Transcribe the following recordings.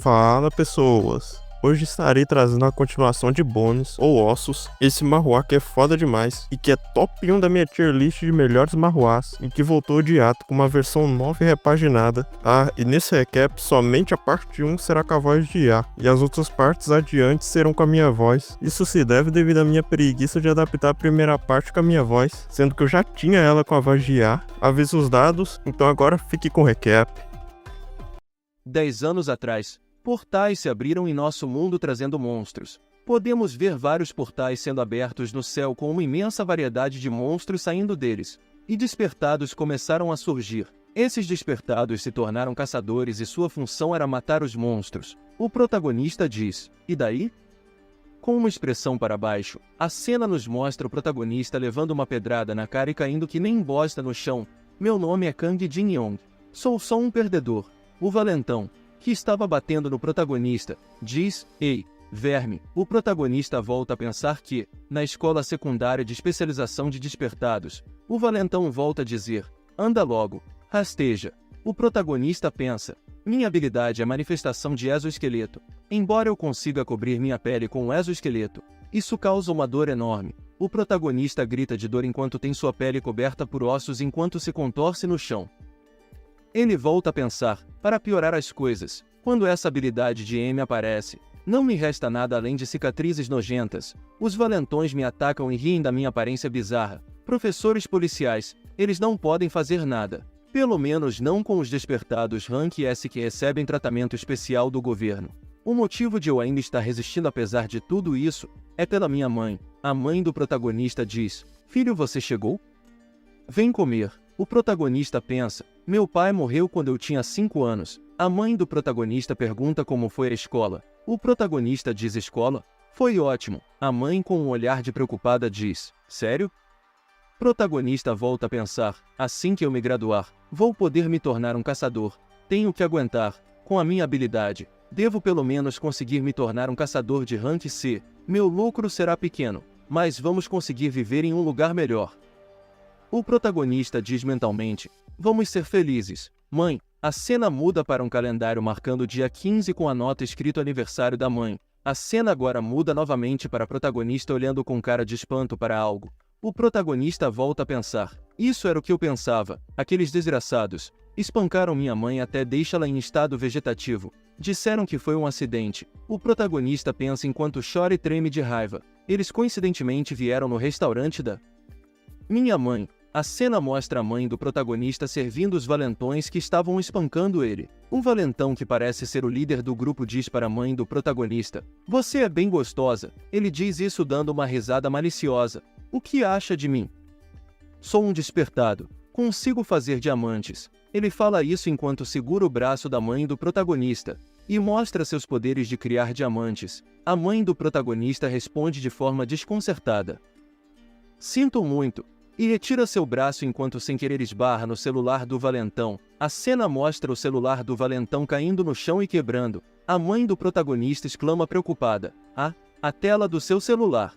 Fala pessoas, hoje estarei trazendo a continuação de Bones ou Ossos, esse manhwa que é foda demais e que é top 1 da minha tier list de melhores manhwas e que voltou de hiato com uma versão nova e repaginada. E nesse recap somente a parte 1 será com a voz de IA e as outras partes adiante serão com a minha voz. Isso se deve devido à minha preguiça de adaptar a primeira parte com a minha voz, sendo que eu já tinha ela com a voz de IA. Aviso os dados, então agora fique com o recap. 10 anos atrás, portais se abriram em nosso mundo trazendo monstros. Podemos ver vários portais sendo abertos no céu com uma imensa variedade de monstros saindo deles. E despertados começaram a surgir. Esses despertados se tornaram caçadores e sua função era matar os monstros. O protagonista diz, e daí? Com uma expressão para baixo, a cena nos mostra o protagonista levando uma pedrada na cara e caindo que nem bosta no chão. Meu nome é Kang Jin-young. Sou só um perdedor. O valentão, que estava batendo no protagonista, diz, ei, verme. O protagonista volta a pensar que, na escola secundária de especialização de despertados, o valentão volta a dizer, anda logo, rasteja. O protagonista pensa, minha habilidade é manifestação de exoesqueleto. Embora eu consiga cobrir minha pele com um exoesqueleto, isso causa uma dor enorme. O protagonista grita de dor enquanto tem sua pele coberta por ossos enquanto se contorce no chão. Ele volta a pensar, para piorar as coisas, quando essa habilidade de M aparece, não me resta nada além de cicatrizes nojentas. Os valentões me atacam e riem da minha aparência bizarra. Professores policiais, eles não podem fazer nada. Pelo menos não com os despertados Rank S que recebem tratamento especial do governo. O motivo de eu ainda estar resistindo apesar de tudo isso, é pela minha mãe. A mãe do protagonista diz, filho, você chegou? Vem comer. O protagonista pensa, meu pai morreu quando eu tinha 5 anos. A mãe do protagonista pergunta como foi a escola. O protagonista diz escola? Foi ótimo. A mãe com um olhar de preocupada diz, sério? Protagonista volta a pensar, assim que eu me graduar, vou poder me tornar um caçador. Tenho que aguentar. Com a minha habilidade, devo pelo menos conseguir me tornar um caçador de rank C. Meu lucro será pequeno, mas vamos conseguir viver em um lugar melhor. O protagonista diz mentalmente, vamos ser felizes. Mãe, a cena muda para um calendário marcando o dia 15 com a nota escrito aniversário da mãe. A cena agora muda novamente para a protagonista olhando com cara de espanto para algo. O protagonista volta a pensar, isso era o que eu pensava, aqueles desgraçados. Espancaram minha mãe até deixá-la em estado vegetativo. Disseram que foi um acidente. O protagonista pensa enquanto chora e treme de raiva. Eles coincidentemente vieram no restaurante da minha mãe. A cena mostra a mãe do protagonista servindo os valentões que estavam espancando ele. Um valentão que parece ser o líder do grupo diz para a mãe do protagonista, você é bem gostosa. Ele diz isso dando uma risada maliciosa. O que acha de mim? Sou um despertado. Consigo fazer diamantes. Ele fala isso enquanto segura o braço da mãe do protagonista e mostra seus poderes de criar diamantes. A mãe do protagonista responde de forma desconcertada. Sinto muito. E retira seu braço enquanto sem querer esbarra no celular do valentão. A cena mostra o celular do valentão caindo no chão e quebrando. A mãe do protagonista exclama preocupada. A tela do seu celular.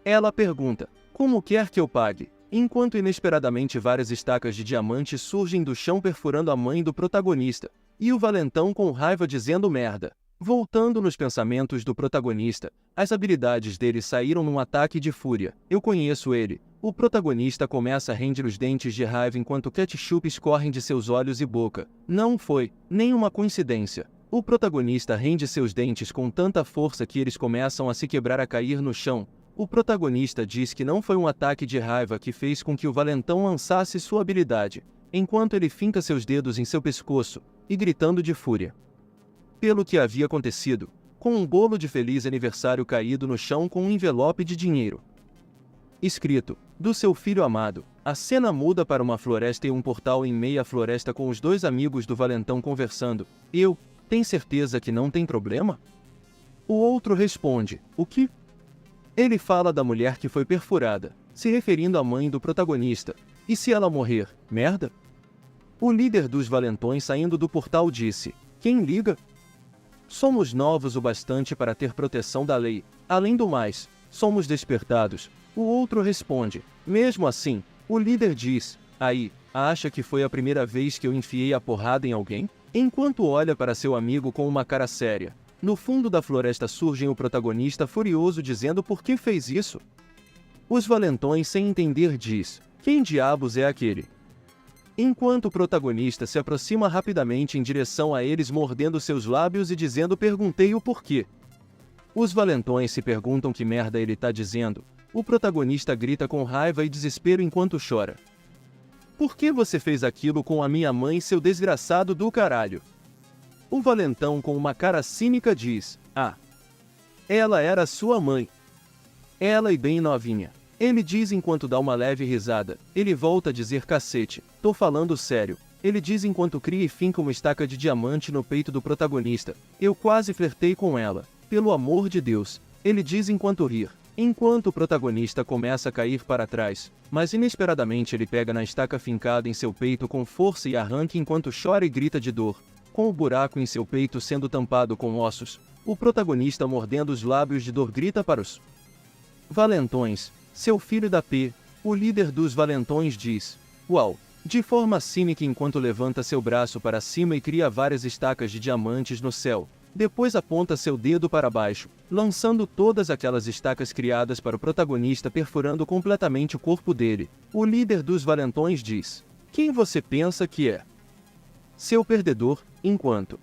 Ela pergunta, como quer que eu pague? Enquanto inesperadamente várias estacas de diamante surgem do chão perfurando a mãe do protagonista. E o valentão com raiva dizendo merda. Voltando nos pensamentos do protagonista, as habilidades dele saíram num ataque de fúria. Eu conheço ele. O protagonista começa a ranger os dentes de raiva enquanto ketchup escorrem de seus olhos e boca. Não foi nenhuma coincidência. O protagonista rende seus dentes com tanta força que eles começam a se quebrar a cair no chão. O protagonista diz que não foi um ataque de raiva que fez com que o valentão lançasse sua habilidade, enquanto ele finca seus dedos em seu pescoço, e gritando de fúria. Pelo que havia acontecido, com um bolo de feliz aniversário caído no chão com um envelope de dinheiro escrito, do seu filho amado. A cena muda para uma floresta e um portal em meia floresta com os dois amigos do valentão conversando. Tem certeza que não tem problema? O outro responde, o que? Ele fala da mulher que foi perfurada, se referindo à mãe do protagonista. E se ela morrer, merda? O líder dos valentões saindo do portal disse, quem liga? Somos novos o bastante para ter proteção da lei. Além do mais, somos despertados. O outro responde, mesmo assim, o líder diz, aí, acha que foi a primeira vez que eu enfiei a porrada em alguém? Enquanto olha para seu amigo com uma cara séria, no fundo da floresta surge o protagonista furioso dizendo por que fez isso. Os valentões sem entender diz, quem diabos é aquele? Enquanto o protagonista se aproxima rapidamente em direção a eles mordendo seus lábios e dizendo perguntei o porquê. Os valentões se perguntam que merda ele tá dizendo. O protagonista grita com raiva e desespero enquanto chora. Por que você fez aquilo com a minha mãe, seu desgraçado do caralho? O valentão com uma cara cínica diz, ah, ela era sua mãe. Ela e bem novinha. Ele diz enquanto dá uma leve risada. Ele volta a dizer cacete, tô falando sério. Ele diz enquanto cria e finca uma estaca de diamante no peito do protagonista. Eu quase flertei com ela. Pelo amor de Deus. Ele diz enquanto rir. Enquanto o protagonista começa a cair para trás, mas inesperadamente ele pega na estaca fincada em seu peito com força e arranca enquanto chora e grita de dor. Com o buraco em seu peito sendo tampado com ossos, o protagonista mordendo os lábios de dor grita para os valentões, seu filho da P, o líder dos valentões diz, uau, de forma cínica enquanto levanta seu braço para cima e cria várias estacas de diamantes no céu. Depois aponta seu dedo para baixo, lançando todas aquelas estacas criadas para o protagonista perfurando completamente o corpo dele. O líder dos valentões diz, quem você pensa que é? Seu perdedor, enquanto.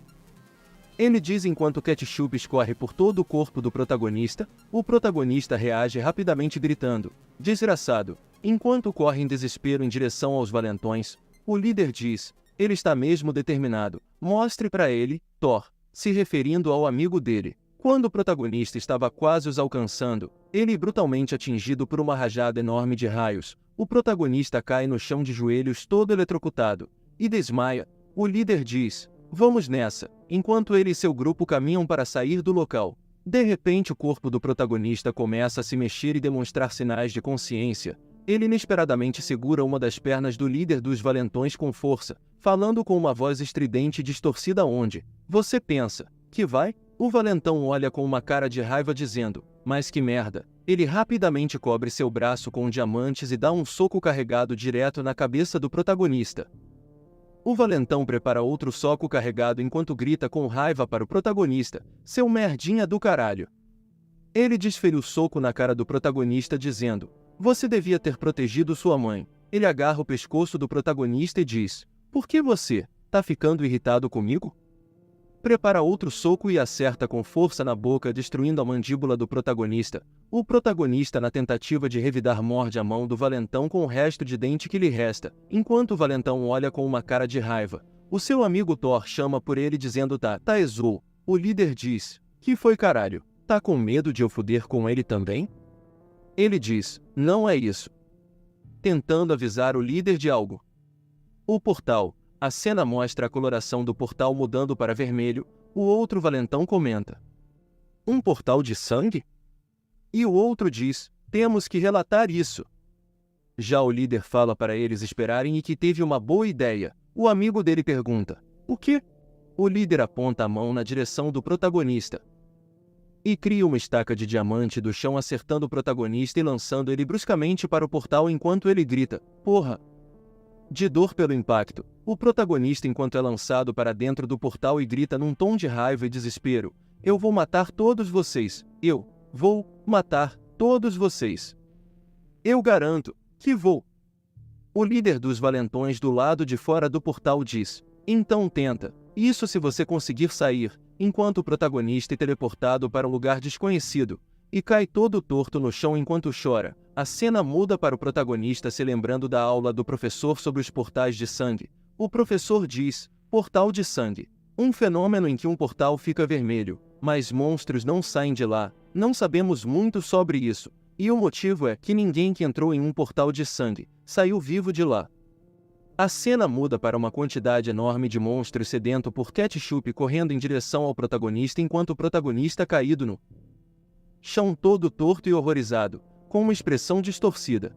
Ele diz enquanto ketchup escorre por todo o corpo do protagonista, o protagonista reage rapidamente gritando, desgraçado, enquanto corre em desespero em direção aos valentões. O líder diz, ele está mesmo determinado, mostre para ele, Thor. Se referindo ao amigo dele. Quando o protagonista estava quase os alcançando, ele é brutalmente atingido por uma rajada enorme de raios. O protagonista cai no chão de joelhos todo eletrocutado e desmaia. O líder diz, vamos nessa, enquanto ele e seu grupo caminham para sair do local. De repente o corpo do protagonista começa a se mexer e demonstrar sinais de consciência. Ele inesperadamente segura uma das pernas do líder dos valentões com força, falando com uma voz estridente e distorcida onde, você pensa, que vai? O valentão olha com uma cara de raiva dizendo, mas que merda. Ele rapidamente cobre seu braço com diamantes e dá um soco carregado direto na cabeça do protagonista. O valentão prepara outro soco carregado enquanto grita com raiva para o protagonista, seu merdinha do caralho. Ele desfere o soco na cara do protagonista dizendo, você devia ter protegido sua mãe. Ele agarra o pescoço do protagonista e diz, por que você tá ficando irritado comigo? Prepara outro soco e acerta com força na boca, destruindo a mandíbula do protagonista. O protagonista, na tentativa de revidar, morde a mão do valentão com o resto de dente que lhe resta, enquanto o valentão olha com uma cara de raiva. O seu amigo Thor chama por ele dizendo tá Ezou. O líder diz, que foi caralho, tá com medo de eu foder com ele também? Ele diz, não é isso. Tentando avisar o líder de algo. O portal. A cena mostra a coloração do portal mudando para vermelho. O outro valentão comenta. Um portal de sangue? E o outro diz, temos que relatar isso. Já o líder fala para eles esperarem e que teve uma boa ideia. O amigo dele pergunta, o quê? O líder aponta a mão na direção do protagonista. E cria uma estaca de diamante do chão acertando o protagonista e lançando ele bruscamente para o portal enquanto ele grita, porra! De dor pelo impacto, o protagonista enquanto é lançado para dentro do portal e grita num tom de raiva e desespero, eu vou matar todos vocês, eu vou matar todos vocês. Eu garanto que vou. O líder dos valentões do lado de fora do portal diz, então tenta, isso se você conseguir sair, enquanto o protagonista é teleportado para um lugar desconhecido, e cai todo torto no chão enquanto chora. A cena muda para o protagonista se lembrando da aula do professor sobre os portais de sangue. O professor diz, portal de sangue. Um fenômeno em que um portal fica vermelho, mas monstros não saem de lá. Não sabemos muito sobre isso, e o motivo é que ninguém que entrou em um portal de sangue saiu vivo de lá. A cena muda para uma quantidade enorme de monstros sedento por ketchup correndo em direção ao protagonista enquanto o protagonista caído no chão todo torto e horrorizado, com uma expressão distorcida.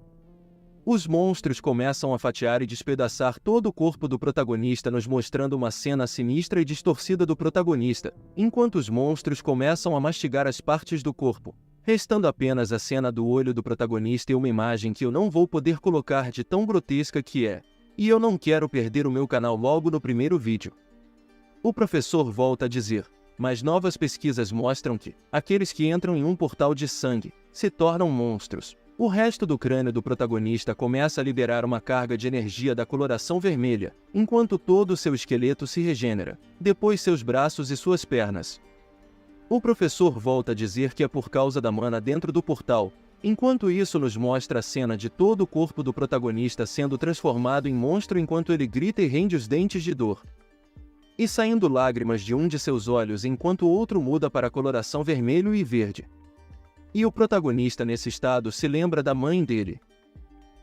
Os monstros começam a fatiar e despedaçar todo o corpo do protagonista, nos mostrando uma cena sinistra e distorcida do protagonista, enquanto os monstros começam a mastigar as partes do corpo, restando apenas a cena do olho do protagonista e uma imagem que eu não vou poder colocar de tão grotesca que é. E eu não quero perder o meu canal logo no primeiro vídeo. O professor volta a dizer, mas novas pesquisas mostram que aqueles que entram em um portal de sangue se tornam monstros. O resto do crânio do protagonista começa a liberar uma carga de energia da coloração vermelha, enquanto todo o seu esqueleto se regenera, depois seus braços e suas pernas. O professor volta a dizer que é por causa da mana dentro do portal. Enquanto isso nos mostra a cena de todo o corpo do protagonista sendo transformado em monstro enquanto ele grita e rende os dentes de dor. E saindo lágrimas de um de seus olhos enquanto o outro muda para a coloração vermelho e verde. E o protagonista nesse estado se lembra da mãe dele.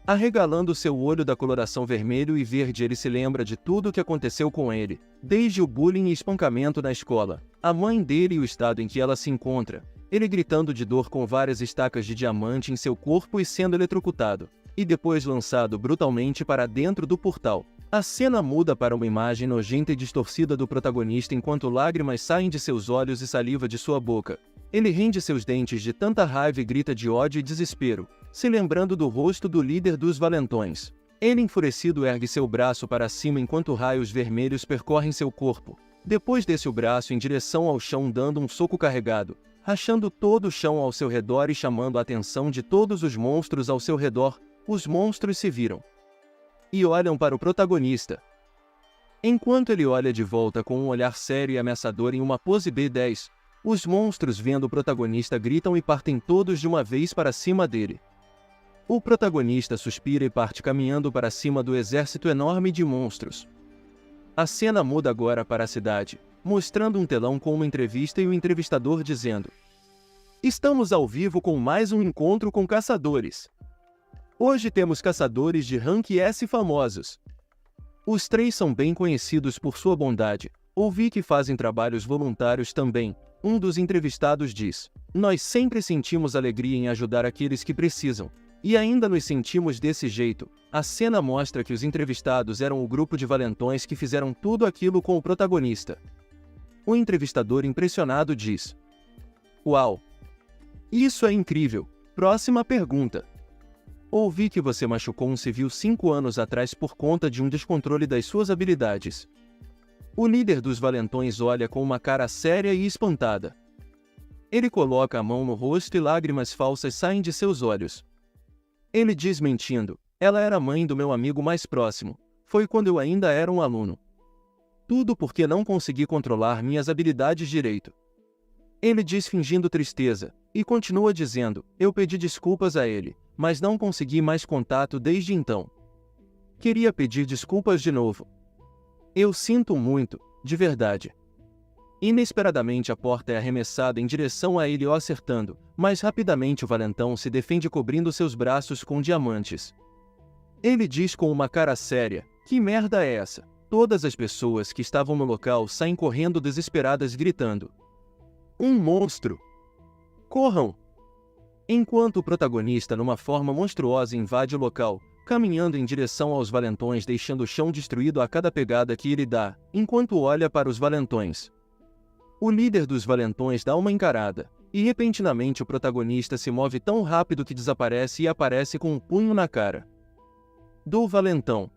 Arregalando seu olho da coloração vermelho e verde, ele se lembra de tudo o que aconteceu com ele, desde o bullying e espancamento na escola, a mãe dele e o estado em que ela se encontra, ele gritando de dor com várias estacas de diamante em seu corpo e sendo eletrocutado, e depois lançado brutalmente para dentro do portal. A cena muda para uma imagem nojenta e distorcida do protagonista enquanto lágrimas saem de seus olhos e saliva de sua boca. Ele rende seus dentes de tanta raiva e grita de ódio e desespero, se lembrando do rosto do líder dos valentões. Ele enfurecido ergue seu braço para cima enquanto raios vermelhos percorrem seu corpo. Depois desce o braço em direção ao chão dando um soco carregado, rachando todo o chão ao seu redor e chamando a atenção de todos os monstros ao seu redor. Os monstros se viram e olham para o protagonista. Enquanto ele olha de volta com um olhar sério e ameaçador em uma pose B10, os monstros vendo o protagonista gritam e partem todos de uma vez para cima dele. O protagonista suspira e parte caminhando para cima do exército enorme de monstros. A cena muda agora para a cidade, mostrando um telão com uma entrevista e o entrevistador dizendo: "Estamos ao vivo com mais um encontro com caçadores. Hoje temos caçadores de rank S famosos. Os 3 são bem conhecidos por sua bondade. Ouvi que fazem trabalhos voluntários também." Um dos entrevistados diz: "Nós sempre sentimos alegria em ajudar aqueles que precisam. E ainda nos sentimos desse jeito." A cena mostra que os entrevistados eram o grupo de valentões que fizeram tudo aquilo com o protagonista. O entrevistador impressionado diz: "Uau! Isso é incrível. Próxima pergunta. Ouvi que você machucou um civil 5 anos atrás por conta de um descontrole das suas habilidades." O líder dos valentões olha com uma cara séria e espantada. Ele coloca a mão no rosto e lágrimas falsas saem de seus olhos. Ele diz mentindo: "Ela era a mãe do meu amigo mais próximo. Foi quando eu ainda era um aluno. Tudo porque não consegui controlar minhas habilidades direito." Ele diz fingindo tristeza, e continua dizendo: "Eu pedi desculpas a ele, mas não consegui mais contato desde então. Queria pedir desculpas de novo. Eu sinto muito, de verdade." Inesperadamente a porta é arremessada em direção a ele o acertando, mas rapidamente o valentão se defende cobrindo seus braços com diamantes. Ele diz com uma cara séria: "Que merda é essa?" Todas as pessoas que estavam no local saem correndo desesperadas gritando: "Um monstro! Corram!" Enquanto o protagonista numa forma monstruosa invade o local, caminhando em direção aos valentões deixando o chão destruído a cada pegada que ele dá, enquanto olha para os valentões. O líder dos valentões dá uma encarada, e repentinamente o protagonista se move tão rápido que desaparece e aparece com um punho na cara do valentão.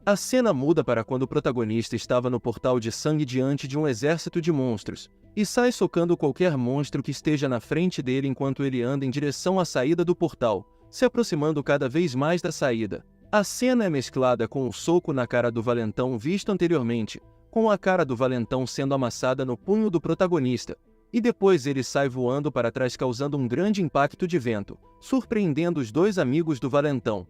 A cena muda para quando o protagonista estava no portal de sangue diante de um exército de monstros, e sai socando qualquer monstro que esteja na frente dele enquanto ele anda em direção à saída do portal, se aproximando cada vez mais da saída. A cena é mesclada com o soco na cara do valentão visto anteriormente, com a cara do valentão sendo amassada no punho do protagonista, e depois ele sai voando para trás causando um grande impacto de vento, surpreendendo os 2 amigos do valentão.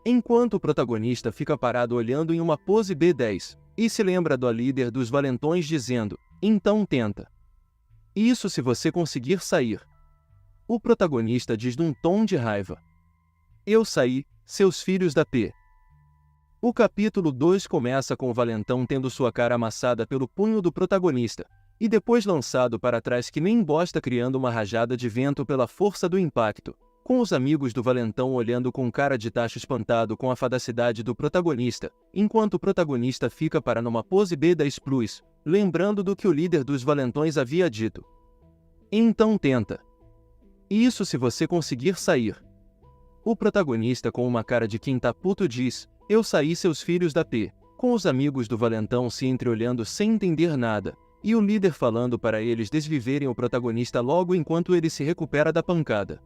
Enquanto o protagonista fica parado olhando em uma pose B10, e se lembra do líder dos valentões dizendo: "Então tenta. Isso se você conseguir sair." O protagonista diz num tom de raiva: "Eu saí, seus filhos da P." O capítulo 2 começa com o valentão tendo sua cara amassada pelo punho do protagonista, e depois lançado para trás que nem bosta criando uma rajada de vento pela força do impacto, com os amigos do valentão olhando com cara de tacho espantado com a fadacidade do protagonista, enquanto o protagonista fica para numa pose B10 Plus, lembrando do que o líder dos valentões havia dito: "Então tenta. Isso se você conseguir sair." O protagonista com uma cara de quem tá puto diz: "Eu saí, seus filhos da P." com os amigos do valentão se entreolhando sem entender nada, e o líder falando para eles desviverem o protagonista logo enquanto ele se recupera da pancada.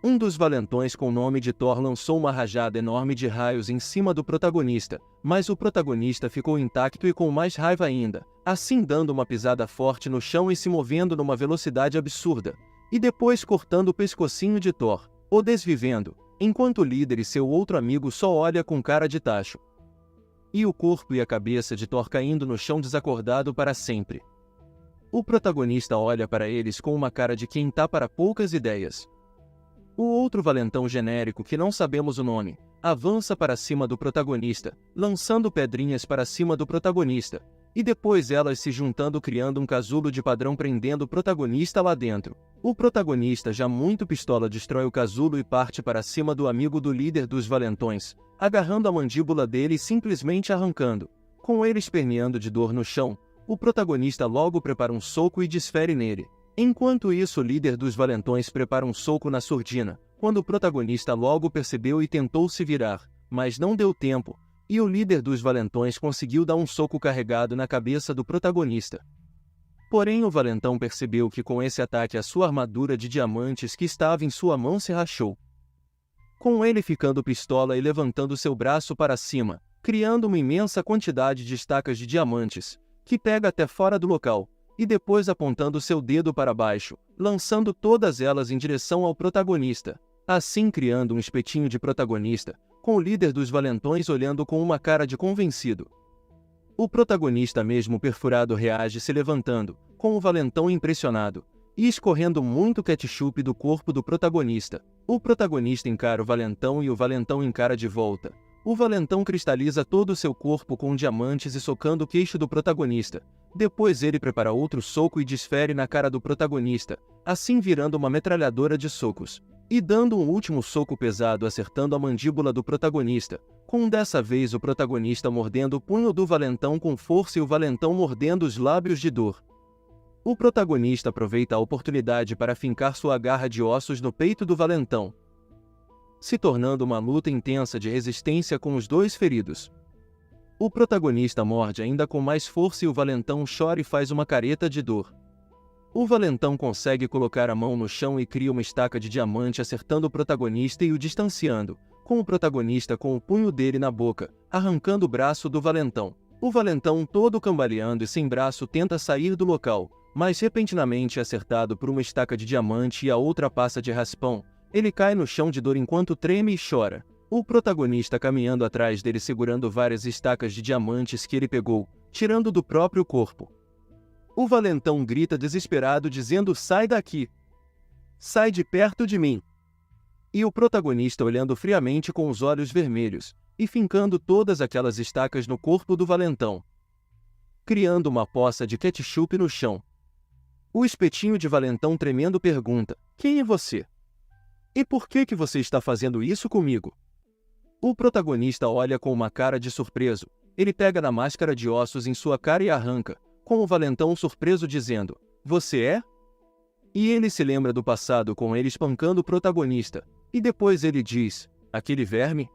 Um dos valentões com o nome de Thor lançou uma rajada enorme de raios em cima do protagonista, mas o protagonista ficou intacto e com mais raiva ainda, assim dando uma pisada forte no chão e se movendo numa velocidade absurda, e depois cortando o pescocinho de Thor, o desvivendo, enquanto o líder e seu outro amigo só olham com cara de tacho. E o corpo e a cabeça de Thor caindo no chão desacordado para sempre. O protagonista olha para eles com uma cara de quem tá para poucas ideias. O outro valentão genérico, que não sabemos o nome, avança para cima do protagonista, lançando pedrinhas para cima do protagonista, e depois elas se juntando criando um casulo de padrão prendendo o protagonista lá dentro. O protagonista, já muito pistola, destrói o casulo e parte para cima do amigo do líder dos valentões, agarrando a mandíbula dele e simplesmente arrancando. Com ele esperneando de dor no chão, o protagonista logo prepara um soco e desfere nele. Enquanto isso, o líder dos valentões prepara um soco na surdina, quando o protagonista logo percebeu e tentou se virar, mas não deu tempo, e o líder dos valentões conseguiu dar um soco carregado na cabeça do protagonista. Porém, o valentão percebeu que com esse ataque a sua armadura de diamantes que estava em sua mão se rachou. Com ele ficando pistola e levantando seu braço para cima, criando uma imensa quantidade de estacas de diamantes, que pega até fora do local, e depois apontando seu dedo para baixo, lançando todas elas em direção ao protagonista, assim criando um espetinho de protagonista, com o líder dos valentões olhando com uma cara de convencido. O protagonista, mesmo perfurado, reage se levantando, com o valentão impressionado, e escorrendo muito ketchup do corpo do protagonista. O protagonista encara o valentão e o valentão encara de volta. O valentão cristaliza todo o seu corpo com diamantes e socando o queixo do protagonista. Depois ele prepara outro soco e desfere na cara do protagonista, assim virando uma metralhadora de socos. E dando um último soco pesado acertando a mandíbula do protagonista, com dessa vez o protagonista mordendo o punho do valentão com força e o valentão mordendo os lábios de dor. O protagonista aproveita a oportunidade para fincar sua garra de ossos no peito do valentão, se tornando uma luta intensa de resistência com os dois feridos. O protagonista morde ainda com mais força e o valentão chora e faz uma careta de dor. O valentão consegue colocar a mão no chão e cria uma estaca de diamante acertando o protagonista e o distanciando, com o protagonista com o punho dele na boca, arrancando o braço do valentão. O valentão, todo cambaleando e sem braço, tenta sair do local, mas repentinamente é acertado por uma estaca de diamante e a outra passa de raspão. Ele cai no chão de dor enquanto treme e chora. O protagonista caminhando atrás dele segurando várias estacas de diamantes que ele pegou, tirando do próprio corpo. O valentão grita desesperado dizendo: "Sai daqui! Sai de perto de mim!" E o protagonista olhando friamente com os olhos vermelhos, e fincando todas aquelas estacas no corpo do valentão, criando uma poça de ketchup no chão. O espetinho de valentão tremendo pergunta: "Quem é você? E por que você está fazendo isso comigo?" O protagonista olha com uma cara de surpreso. Ele pega na máscara de ossos em sua cara e arranca, com o valentão surpreso dizendo: "Você é?" E ele se lembra do passado com ele espancando o protagonista, e depois ele diz: "Aquele verme?"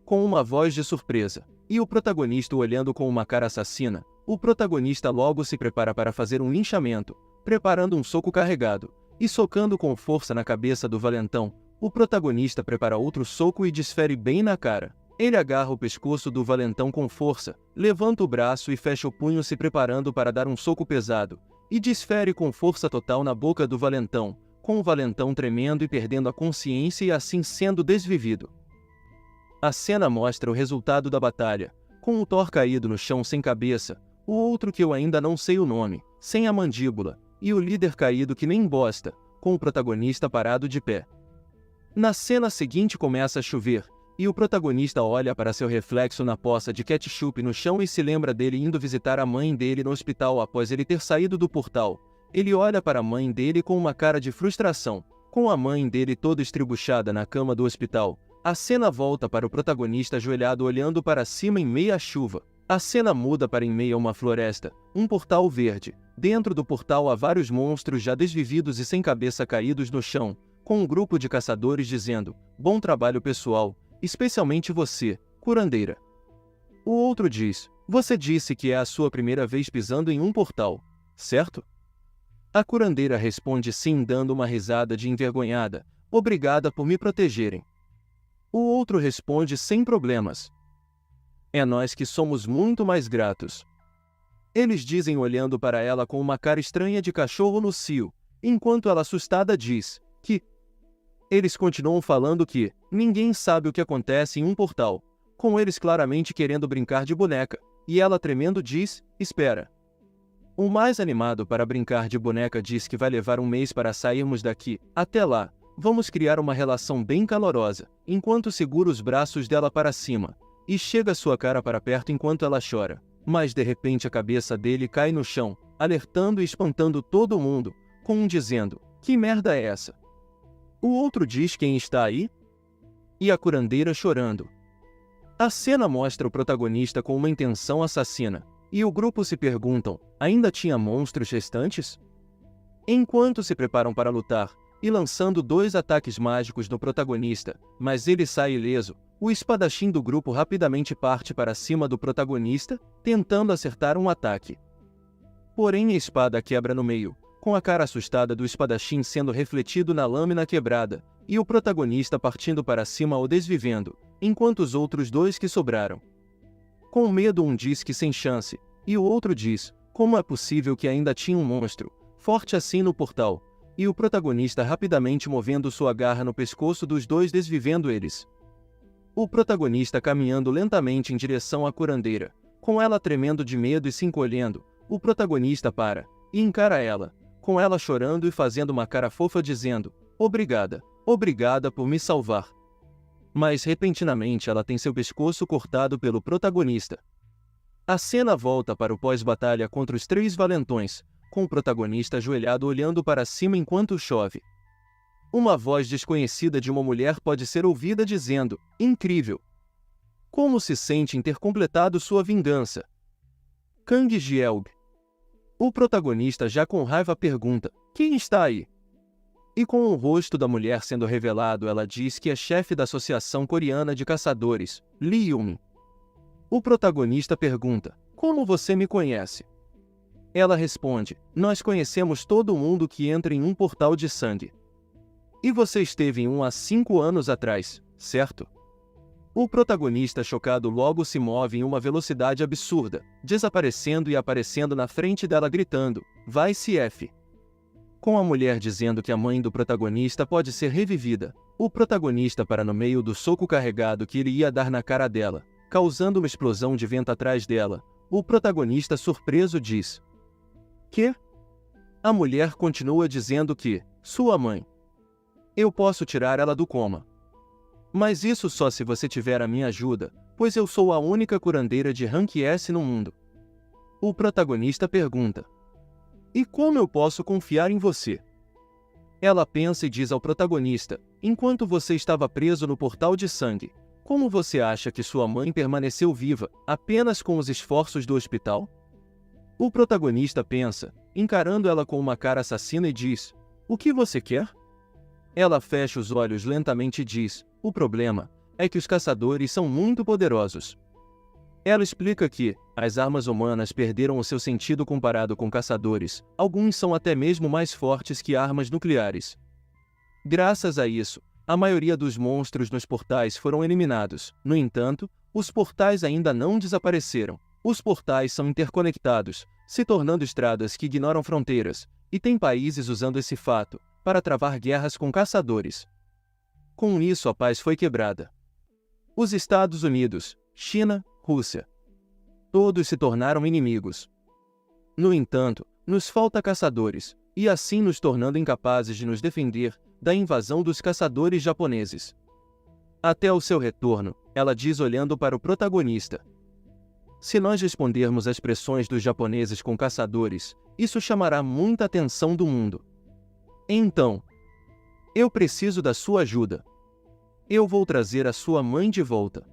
Com uma voz de surpresa, e o protagonista olhando com uma cara assassina. O protagonista logo se prepara para fazer um linchamento, preparando um soco carregado, e socando com força na cabeça do valentão. O protagonista prepara outro soco e desfere bem na cara. Ele agarra o pescoço do valentão com força, levanta o braço e fecha o punho se preparando para dar um soco pesado, e desfere com força total na boca do valentão, com o valentão tremendo e perdendo a consciência e assim sendo desvivido. A cena mostra o resultado da batalha, com o Thor caído no chão sem cabeça, o outro que eu ainda não sei o nome, sem a mandíbula, e o líder caído que nem bosta, com o protagonista parado de pé. Na cena seguinte começa a chover, e o protagonista olha para seu reflexo na poça de ketchup no chão e se lembra dele indo visitar a mãe dele no hospital após ele ter saído do portal. Ele olha para a mãe dele com uma cara de frustração, com a mãe dele toda estribuchada na cama do hospital. A cena volta para o protagonista ajoelhado olhando para cima em meio à chuva. A cena muda para em meio a uma floresta, um portal verde. Dentro do portal há vários monstros já desvividos e sem cabeça caídos no chão, com um grupo de caçadores dizendo: "Bom trabalho pessoal, especialmente você, curandeira." O outro diz: você disse que é a sua primeira vez pisando em um portal, certo? A curandeira responde sim, dando uma risada de envergonhada. Obrigada por me protegerem. O outro responde sem problemas. É nós que somos muito mais gratos. Eles dizem olhando para ela com uma cara estranha de cachorro no cio, enquanto ela assustada diz que... Eles continuam falando que ninguém sabe o que acontece em um portal, com eles claramente querendo brincar de boneca, e ela tremendo diz: espera. O mais animado para brincar de boneca diz que vai levar um mês para sairmos daqui. Até lá, vamos criar uma relação bem calorosa, enquanto segura os braços dela para cima, e chega sua cara para perto enquanto ela chora. Mas de repente a cabeça dele cai no chão, alertando e espantando todo mundo, com um dizendo: que merda é essa? O outro diz: quem está aí? E a curandeira chorando. A cena mostra o protagonista com uma intenção assassina, e o grupo se perguntam: ainda tinha monstros restantes? Enquanto se preparam para lutar, e lançando 2 ataques mágicos no protagonista, mas ele sai ileso, o espadachim do grupo rapidamente parte para cima do protagonista, tentando acertar um ataque. Porém a espada quebra no meio, com a cara assustada do espadachim sendo refletido na lâmina quebrada, e o protagonista partindo para cima o desvivendo, enquanto os outros 2 que sobraram. Com medo, um diz que sem chance, e o outro diz: como é possível que ainda tinha um monstro forte assim no portal? E o protagonista rapidamente movendo sua garra no pescoço dos 2, desvivendo eles. O protagonista caminhando lentamente em direção à curandeira, com ela tremendo de medo e se encolhendo. O protagonista para e encara ela, com ela chorando e fazendo uma cara fofa dizendo: obrigada, obrigada por me salvar. Mas repentinamente ela tem seu pescoço cortado pelo protagonista. A cena volta para o pós-batalha contra os 3 valentões, com o protagonista ajoelhado olhando para cima enquanto chove. Uma voz desconhecida de uma mulher pode ser ouvida dizendo: incrível! Como se sente em ter completado sua vingança? Kang Gelg. O protagonista, já com raiva, pergunta: quem está aí? E com o rosto da mulher sendo revelado, ela diz que é chefe da Associação Coreana de Caçadores, Lee Yun. O protagonista pergunta: como você me conhece? Ela responde: nós conhecemos todo mundo que entra em um portal de sangue. E você esteve em um há 5 anos atrás, certo? O protagonista, chocado, logo se move em uma velocidade absurda, desaparecendo e aparecendo na frente dela gritando: vai CF! Com a mulher dizendo que a mãe do protagonista pode ser revivida, o protagonista para no meio do soco carregado que ele ia dar na cara dela, causando uma explosão de vento atrás dela. O protagonista, surpreso, diz: que? A mulher continua dizendo que sua mãe. Eu posso tirar ela do coma. Mas isso só se você tiver a minha ajuda, pois eu sou a única curandeira de rank S no mundo. O protagonista pergunta: e como eu posso confiar em você? Ela pensa e diz ao protagonista: enquanto você estava preso no portal de sangue, como você acha que sua mãe permaneceu viva, apenas com os esforços do hospital? O protagonista pensa, encarando ela com uma cara assassina, e diz: o que você quer? Ela fecha os olhos lentamente e diz: o problema é que os caçadores são muito poderosos. Ela explica que as armas humanas perderam o seu sentido comparado com caçadores, alguns são até mesmo mais fortes que armas nucleares. Graças a isso, a maioria dos monstros nos portais foram eliminados. No entanto, os portais ainda não desapareceram. Os portais são interconectados, se tornando estradas que ignoram fronteiras, e tem países usando esse fato para travar guerras com caçadores. Com isso, a paz foi quebrada. Os Estados Unidos, China, Rússia, todos se tornaram inimigos. No entanto, nos falta caçadores, e assim nos tornando incapazes de nos defender da invasão dos caçadores japoneses. Até o seu retorno, ela diz olhando para o protagonista: se nós respondermos às pressões dos japoneses com caçadores, isso chamará muita atenção do mundo. Então, eu preciso da sua ajuda. Eu vou trazer a sua mãe de volta.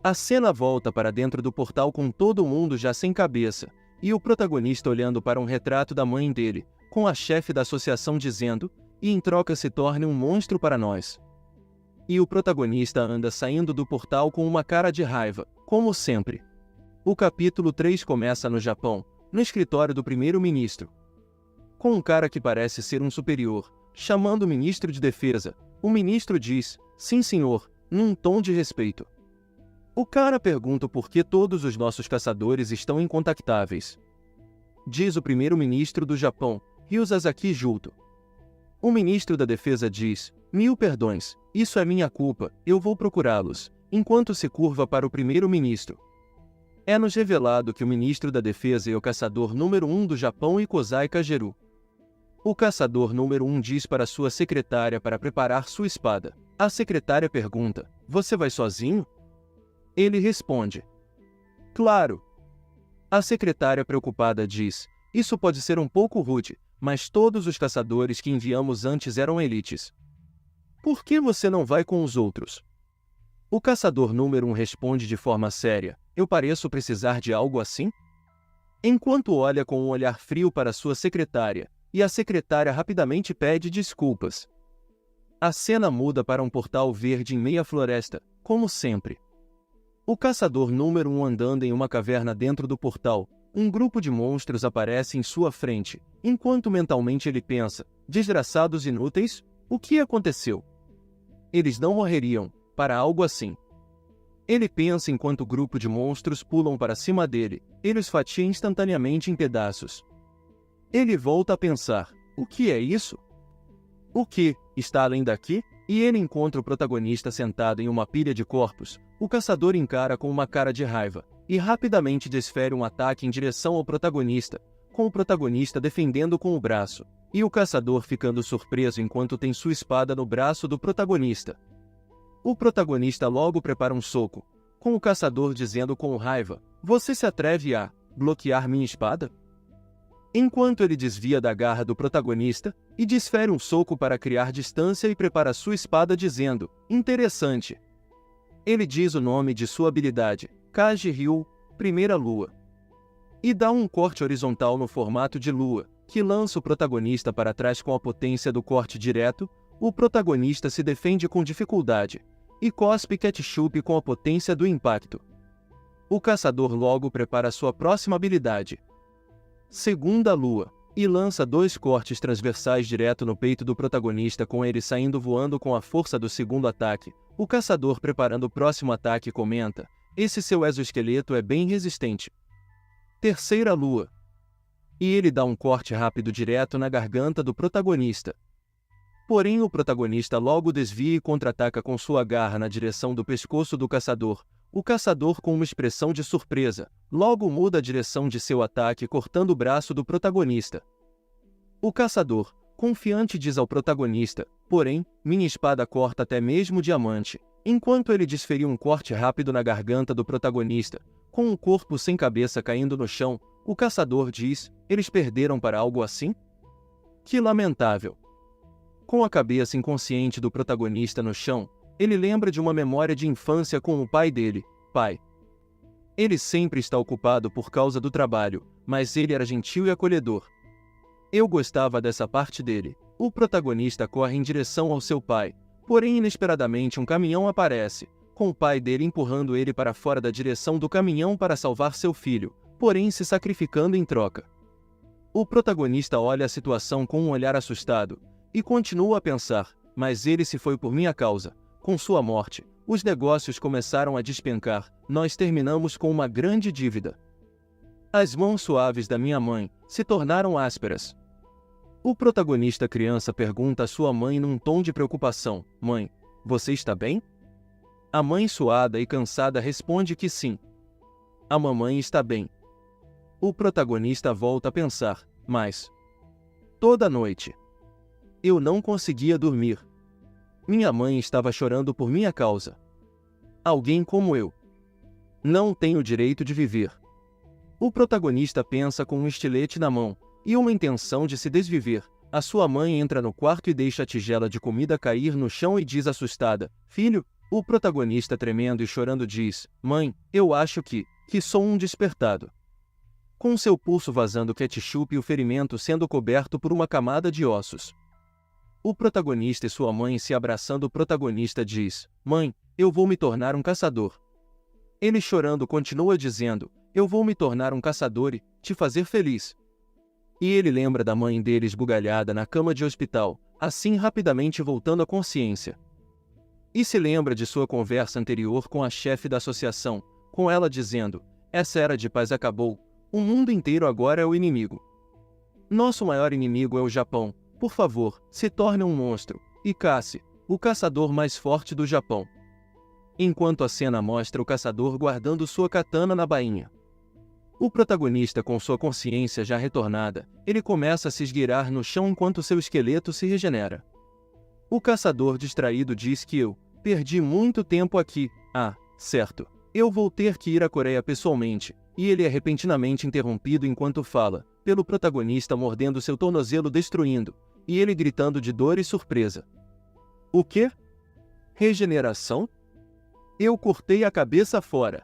A cena volta para dentro do portal com todo mundo já sem cabeça, e o protagonista olhando para um retrato da mãe dele, com a chefe da associação dizendo: e em troca se torne um monstro para nós. E o protagonista anda saindo do portal com uma cara de raiva, como sempre. O capítulo 3 começa no Japão, no escritório do primeiro-ministro. Com um cara que parece ser um superior, chamando o ministro de defesa, o ministro diz, sim senhor, num tom de respeito. O cara pergunta por que todos os nossos caçadores estão incontactáveis. Diz o primeiro-ministro do Japão, Ryuzaki Juto. O ministro da defesa diz, 1000 perdões, isso é minha culpa, eu vou procurá-los, enquanto se curva para o primeiro-ministro. É-nos revelado que o ministro da defesa é o caçador número 1 do Japão Ikozai Kageru. O caçador número 1 diz para sua secretária para preparar sua espada. A secretária pergunta, você vai sozinho? Ele responde, claro. A secretária preocupada diz, isso pode ser um pouco rude, mas todos os caçadores que enviamos antes eram elites. Por que você não vai com os outros? O caçador número 1 responde de forma séria, eu pareço precisar de algo assim? Enquanto olha com um olhar frio para sua secretária, e a secretária rapidamente pede desculpas. A cena muda para um portal verde em meia floresta, como sempre. O caçador número 1 andando em uma caverna dentro do portal, um grupo de monstros aparece em sua frente, enquanto mentalmente ele pensa, desgraçados inúteis, o que aconteceu? Eles não morreriam, para algo assim. Ele pensa enquanto o grupo de monstros pulam para cima dele, ele os fatia instantaneamente em pedaços. Ele volta a pensar, o que é isso? O que está além daqui? E ele encontra o protagonista sentado em uma pilha de corpos. O caçador encara com uma cara de raiva, e rapidamente desfere um ataque em direção ao protagonista, com o protagonista defendendo com o braço, e o caçador ficando surpreso enquanto tem sua espada no braço do protagonista. O protagonista logo prepara um soco, com o caçador dizendo com raiva, você se atreve a bloquear minha espada? Enquanto ele desvia da garra do protagonista, e desfere um soco para criar distância e prepara sua espada dizendo, interessante. Ele diz o nome de sua habilidade, Kaji Ryu, primeira lua. E dá um corte horizontal no formato de lua, que lança o protagonista para trás com a potência do corte direto, o protagonista se defende com dificuldade, e cospe ketchup com a potência do impacto. O caçador logo prepara sua próxima habilidade, segunda lua, e lança 2 cortes transversais direto no peito do protagonista com ele saindo voando com a força do segundo ataque. O caçador preparando o próximo ataque comenta, esse seu exoesqueleto é bem resistente. Terceira lua. E ele dá um corte rápido direto na garganta do protagonista. Porém o protagonista logo desvia e contra-ataca com sua garra na direção do pescoço do caçador. O caçador, com uma expressão de surpresa, logo muda a direção de seu ataque cortando o braço do protagonista. O caçador, confiante, diz ao protagonista, porém, minha espada corta até mesmo diamante, enquanto ele desferiu um corte rápido na garganta do protagonista, com um corpo sem cabeça caindo no chão, o caçador diz, eles perderam para algo assim? Que lamentável. Com a cabeça inconsciente do protagonista no chão, ele lembra de uma memória de infância com o pai dele. Pai. Ele sempre está ocupado por causa do trabalho, mas ele era gentil e acolhedor. Eu gostava dessa parte dele. O protagonista corre em direção ao seu pai, porém inesperadamente um caminhão aparece, com o pai dele empurrando ele para fora da direção do caminhão para salvar seu filho, porém se sacrificando em troca. O protagonista olha a situação com um olhar assustado, e continua a pensar, mas ele se foi por minha causa. Com sua morte, os negócios começaram a despencar, nós terminamos com uma grande dívida. As mãos suaves da minha mãe se tornaram ásperas. O protagonista criança pergunta à sua mãe num tom de preocupação, mãe, você está bem? A mãe suada e cansada responde que sim. A mamãe está bem. O protagonista volta a pensar, mas... toda noite. Eu não conseguia dormir. Minha mãe estava chorando por minha causa. Alguém como eu não tem o direito de viver. O protagonista pensa com um estilete na mão e uma intenção de se desviver. A sua mãe entra no quarto e deixa a tigela de comida cair no chão e diz assustada, filho? O protagonista tremendo e chorando diz, mãe, eu acho que sou um despertado. Com seu pulso vazando ketchup e o ferimento sendo coberto por uma camada de ossos. O protagonista e sua mãe se abraçando, o protagonista diz, mãe, eu vou me tornar um caçador. Ele chorando continua dizendo, eu vou me tornar um caçador e te fazer feliz. E ele lembra da mãe dele esbugalhada na cama de hospital, assim rapidamente voltando à consciência. E se lembra de sua conversa anterior com a chefe da associação, com ela dizendo: essa era de paz acabou, o mundo inteiro agora é o inimigo. Nosso maior inimigo é o Japão, por favor, se torne um monstro, e cace, o caçador mais forte do Japão. Enquanto a cena mostra o caçador guardando sua katana na bainha. O protagonista, com sua consciência já retornada, ele começa a se esgueirar no chão enquanto seu esqueleto se regenera. O caçador distraído diz que eu perdi muito tempo aqui. Ah, certo. Eu vou ter que ir à Coreia pessoalmente. E ele é repentinamente interrompido enquanto fala, pelo protagonista mordendo seu tornozelo destruindo, e ele gritando de dor e surpresa. O quê? Regeneração? Eu cortei a cabeça fora.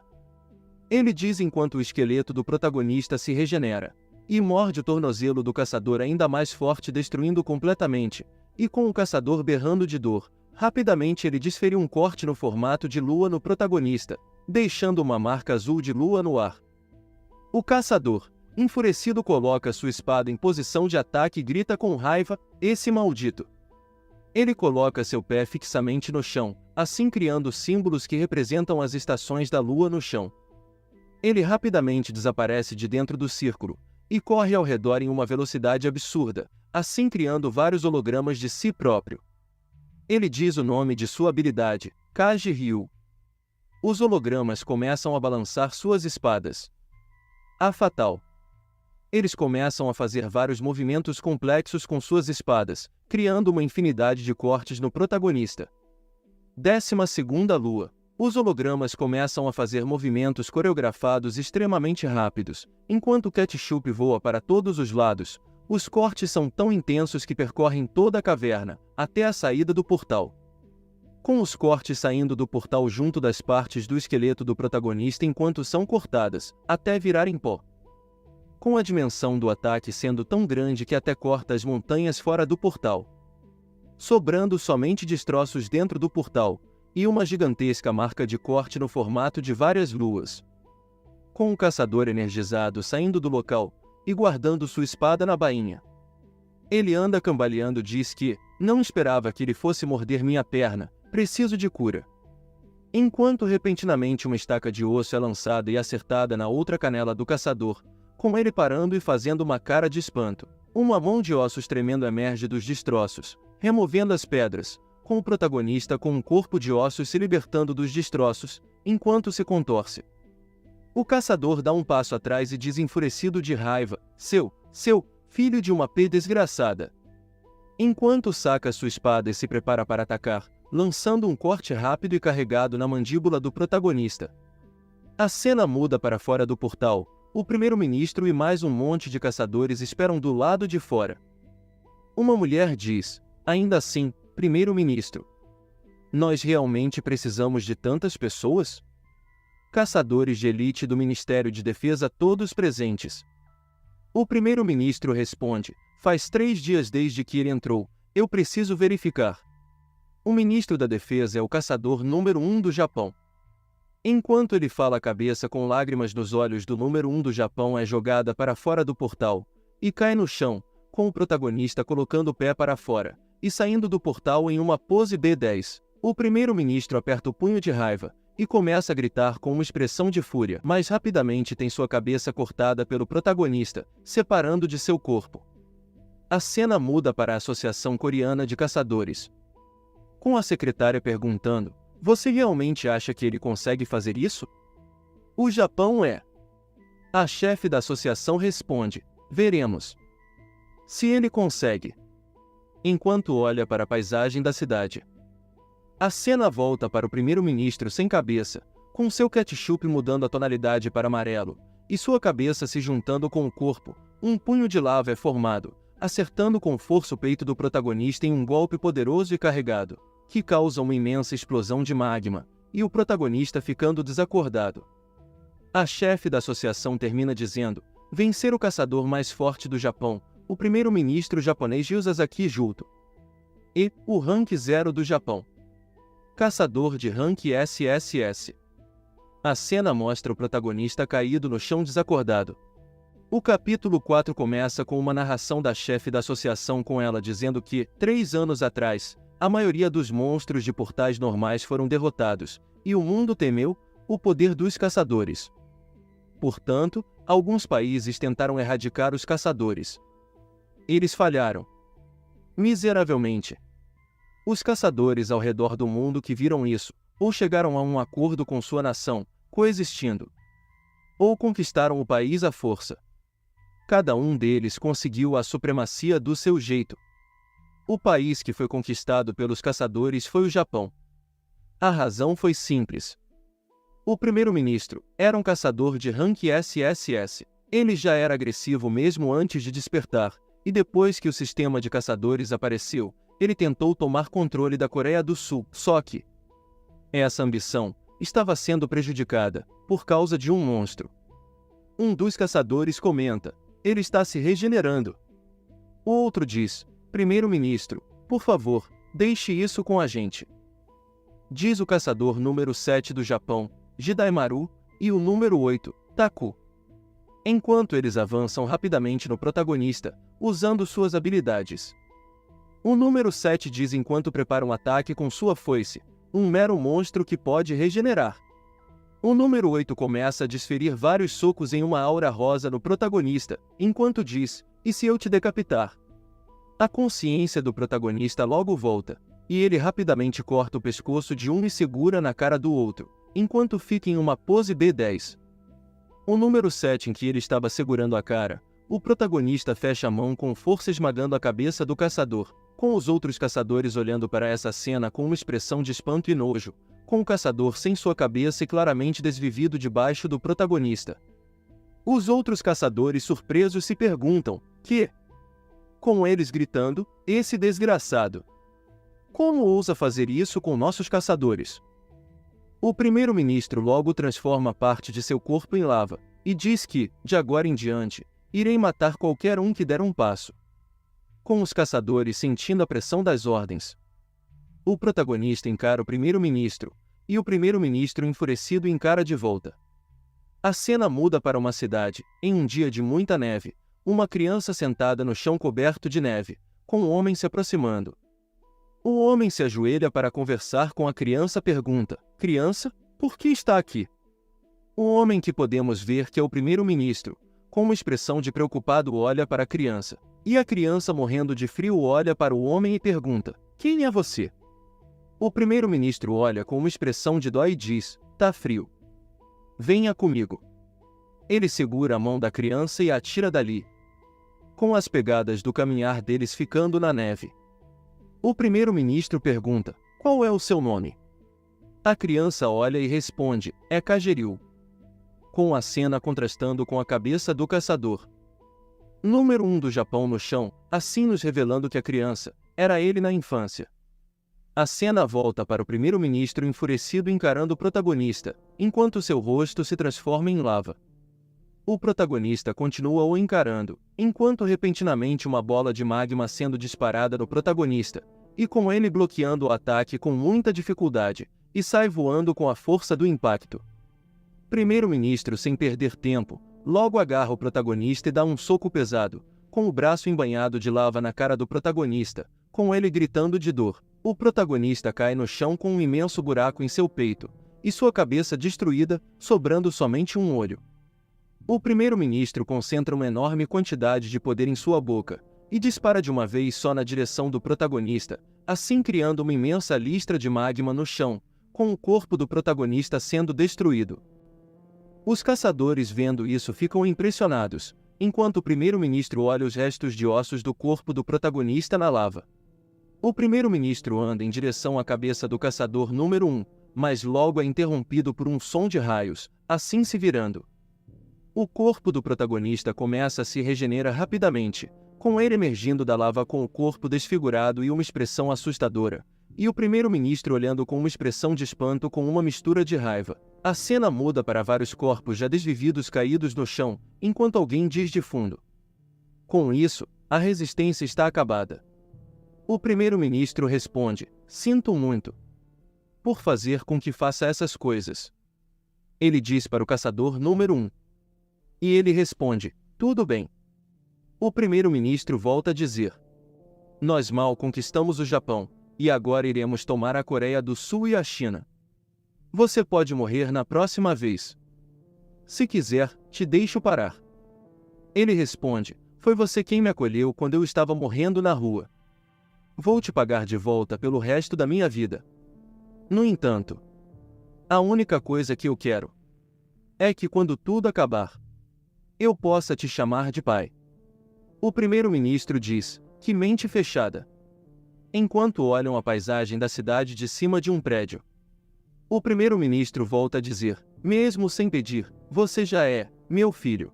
Ele diz enquanto o esqueleto do protagonista se regenera, e morde o tornozelo do caçador ainda mais forte, destruindo completamente, e com o caçador berrando de dor, rapidamente ele desferiu um corte no formato de lua no protagonista, deixando uma marca azul de lua no ar. O caçador, enfurecido, coloca sua espada em posição de ataque e grita com raiva: esse maldito! Ele coloca seu pé fixamente no chão, assim criando símbolos que representam as estações da lua no chão. Ele rapidamente desaparece de dentro do círculo, e corre ao redor em uma velocidade absurda, assim criando vários hologramas de si próprio. Ele diz o nome de sua habilidade, Kaji Ryu. Os hologramas começam a balançar suas espadas. A fatal. Eles começam a fazer vários movimentos complexos com suas espadas, criando uma infinidade de cortes no protagonista. 12ª lua. Os hologramas começam a fazer movimentos coreografados extremamente rápidos, enquanto Ketchup voa para todos os lados. Os cortes são tão intensos que percorrem toda a caverna, até a saída do portal. Com os cortes saindo do portal junto das partes do esqueleto do protagonista enquanto são cortadas, até virarem pó. Com a dimensão do ataque sendo tão grande que até corta as montanhas fora do portal. Sobrando somente destroços dentro do portal, e uma gigantesca marca de corte no formato de várias luas. Com o caçador energizado saindo do local, e guardando sua espada na bainha. Ele anda cambaleando e diz que não esperava que ele fosse morder minha perna, preciso de cura. Enquanto repentinamente uma estaca de osso é lançada e acertada na outra canela do caçador, com ele parando e fazendo uma cara de espanto. Uma mão de ossos tremendo emerge dos destroços, removendo as pedras, com o protagonista com um corpo de ossos se libertando dos destroços, enquanto se contorce. O caçador dá um passo atrás e diz enfurecido de raiva: seu filho de uma p desgraçada. Enquanto saca sua espada e se prepara para atacar, lançando um corte rápido e carregado na mandíbula do protagonista. A cena muda para fora do portal. O primeiro-ministro e mais um monte de caçadores esperam do lado de fora. Uma mulher diz: ainda assim, primeiro-ministro, nós realmente precisamos de tantas pessoas? Caçadores de elite do Ministério de Defesa todos presentes. O primeiro-ministro responde: faz 3 dias desde que ele entrou, eu preciso verificar. O ministro da Defesa é o caçador número 1 do Japão. Enquanto ele fala, a cabeça com lágrimas nos olhos do número 1 do Japão é jogada para fora do portal, e cai no chão, com o protagonista colocando o pé para fora, e saindo do portal em uma pose B10. O primeiro-ministro aperta o punho de raiva, e começa a gritar com uma expressão de fúria, mas rapidamente tem sua cabeça cortada pelo protagonista, separando de seu corpo. A cena muda para a Associação Coreana de Caçadores. Com a secretária perguntando: você realmente acha que ele consegue fazer isso? O Japão é. A chefe da associação responde: veremos. Se ele consegue. Enquanto olha para a paisagem da cidade. A cena volta para o primeiro-ministro sem cabeça, com seu ketchup mudando a tonalidade para amarelo, e sua cabeça se juntando com o corpo. Um punho de lava é formado, acertando com força o peito do protagonista em um golpe poderoso e carregado, que causa uma imensa explosão de magma, e o protagonista ficando desacordado. A chefe da associação termina dizendo: vencer o caçador mais forte do Japão, o primeiro-ministro japonês Yuzaki Juto. E o rank 0 do Japão. Caçador de rank SSS. A cena mostra o protagonista caído no chão desacordado. O capítulo 4 começa com uma narração da chefe da associação com ela dizendo que, 3 anos atrás, a maioria dos monstros de portais normais foram derrotados, e o mundo temeu o poder dos caçadores. Portanto, alguns países tentaram erradicar os caçadores. Eles falharam miseravelmente. Os caçadores ao redor do mundo que viram isso, ou chegaram a um acordo com sua nação, coexistindo, ou conquistaram o país à força. Cada um deles conseguiu a supremacia do seu jeito. O país que foi conquistado pelos caçadores foi o Japão. A razão foi simples. O primeiro-ministro era um caçador de rank SSS. Ele já era agressivo mesmo antes de despertar, e depois que o sistema de caçadores apareceu, ele tentou tomar controle da Coreia do Sul. Só que essa ambição estava sendo prejudicada por causa de um monstro. Um dos caçadores comenta: ele está se regenerando. O outro diz: primeiro-ministro, por favor, deixe isso com a gente. Diz o caçador número 7 do Japão, Jidaimaru, e o número 8, Taku. Enquanto eles avançam rapidamente no protagonista, usando suas habilidades. O número 7 diz enquanto prepara um ataque com sua foice: um mero monstro que pode regenerar. O número 8 começa a desferir vários socos em uma aura rosa no protagonista, enquanto diz: e se eu te decapitar? A consciência do protagonista logo volta, e ele rapidamente corta o pescoço de um e segura na cara do outro, enquanto fica em uma pose B10. O número 7 em que ele estava segurando a cara, o protagonista fecha a mão com força esmagando a cabeça do caçador, com os outros caçadores olhando para essa cena com uma expressão de espanto e nojo, com o caçador sem sua cabeça e claramente desvivido debaixo do protagonista. Os outros caçadores surpresos se perguntam: que? Com eles gritando: esse desgraçado! Como ousa fazer isso com nossos caçadores? O primeiro-ministro logo transforma parte de seu corpo em lava, e diz que, de agora em diante, irei matar qualquer um que der um passo. Com os caçadores sentindo a pressão das ordens, o protagonista encara o primeiro-ministro, e o primeiro-ministro enfurecido encara de volta. A cena muda para uma cidade, em um dia de muita neve, uma criança sentada no chão coberto de neve, com um homem se aproximando. O homem se ajoelha para conversar com a criança e pergunta: criança, por que está aqui? O homem que podemos ver que é o primeiro-ministro, com uma expressão de preocupado olha para a criança, e a criança morrendo de frio olha para o homem e pergunta: quem é você? O primeiro-ministro olha com uma expressão de dó e diz: tá frio. Venha comigo. Ele segura a mão da criança e a tira dali, com as pegadas do caminhar deles ficando na neve. O primeiro-ministro pergunta: qual é o seu nome? A criança olha e responde: é Kageriu. Com a cena contrastando com a cabeça do caçador. Número 1 do Japão no chão, assim nos revelando que a criança era ele na infância. A cena volta para o primeiro-ministro enfurecido encarando o protagonista, enquanto seu rosto se transforma em lava. O protagonista continua o encarando, enquanto repentinamente uma bola de magma sendo disparada no protagonista, e com ele bloqueando o ataque com muita dificuldade, e sai voando com a força do impacto. Primeiro-ministro, sem perder tempo, logo agarra o protagonista e dá um soco pesado, com o braço embanhado de lava na cara do protagonista, com ele gritando de dor. O protagonista cai no chão com um imenso buraco em seu peito, e sua cabeça destruída, sobrando somente um olho. O primeiro-ministro concentra uma enorme quantidade de poder em sua boca, e dispara de uma vez só na direção do protagonista, assim criando uma imensa listra de magma no chão, com o corpo do protagonista sendo destruído. Os caçadores vendo isso ficam impressionados, enquanto o primeiro-ministro olha os restos de ossos do corpo do protagonista na lava. O primeiro-ministro anda em direção à cabeça do caçador número 1, mas logo é interrompido por um som de raios, assim se virando. O corpo do protagonista começa a se regenerar rapidamente, com ele emergindo da lava com o corpo desfigurado e uma expressão assustadora, e o primeiro-ministro olhando com uma expressão de espanto com uma mistura de raiva. A cena muda para vários corpos já desvividos caídos no chão, enquanto alguém diz de fundo: com isso, a resistência está acabada. O primeiro-ministro responde: sinto muito por fazer com que faça essas coisas. Ele diz para o caçador número 1. E ele responde: tudo bem. O primeiro-ministro volta a dizer: nós mal conquistamos o Japão, e agora iremos tomar a Coreia do Sul e a China. Você pode morrer na próxima vez. Se quiser, te deixo parar. Ele responde: foi você quem me acolheu quando eu estava morrendo na rua. Vou te pagar de volta pelo resto da minha vida. No entanto, a única coisa que eu quero é que quando tudo acabar, eu possa te chamar de pai. O primeiro-ministro diz: que mente fechada. Enquanto olham a paisagem da cidade de cima de um prédio, o primeiro-ministro volta a dizer, mesmo sem pedir: você já é, meu filho.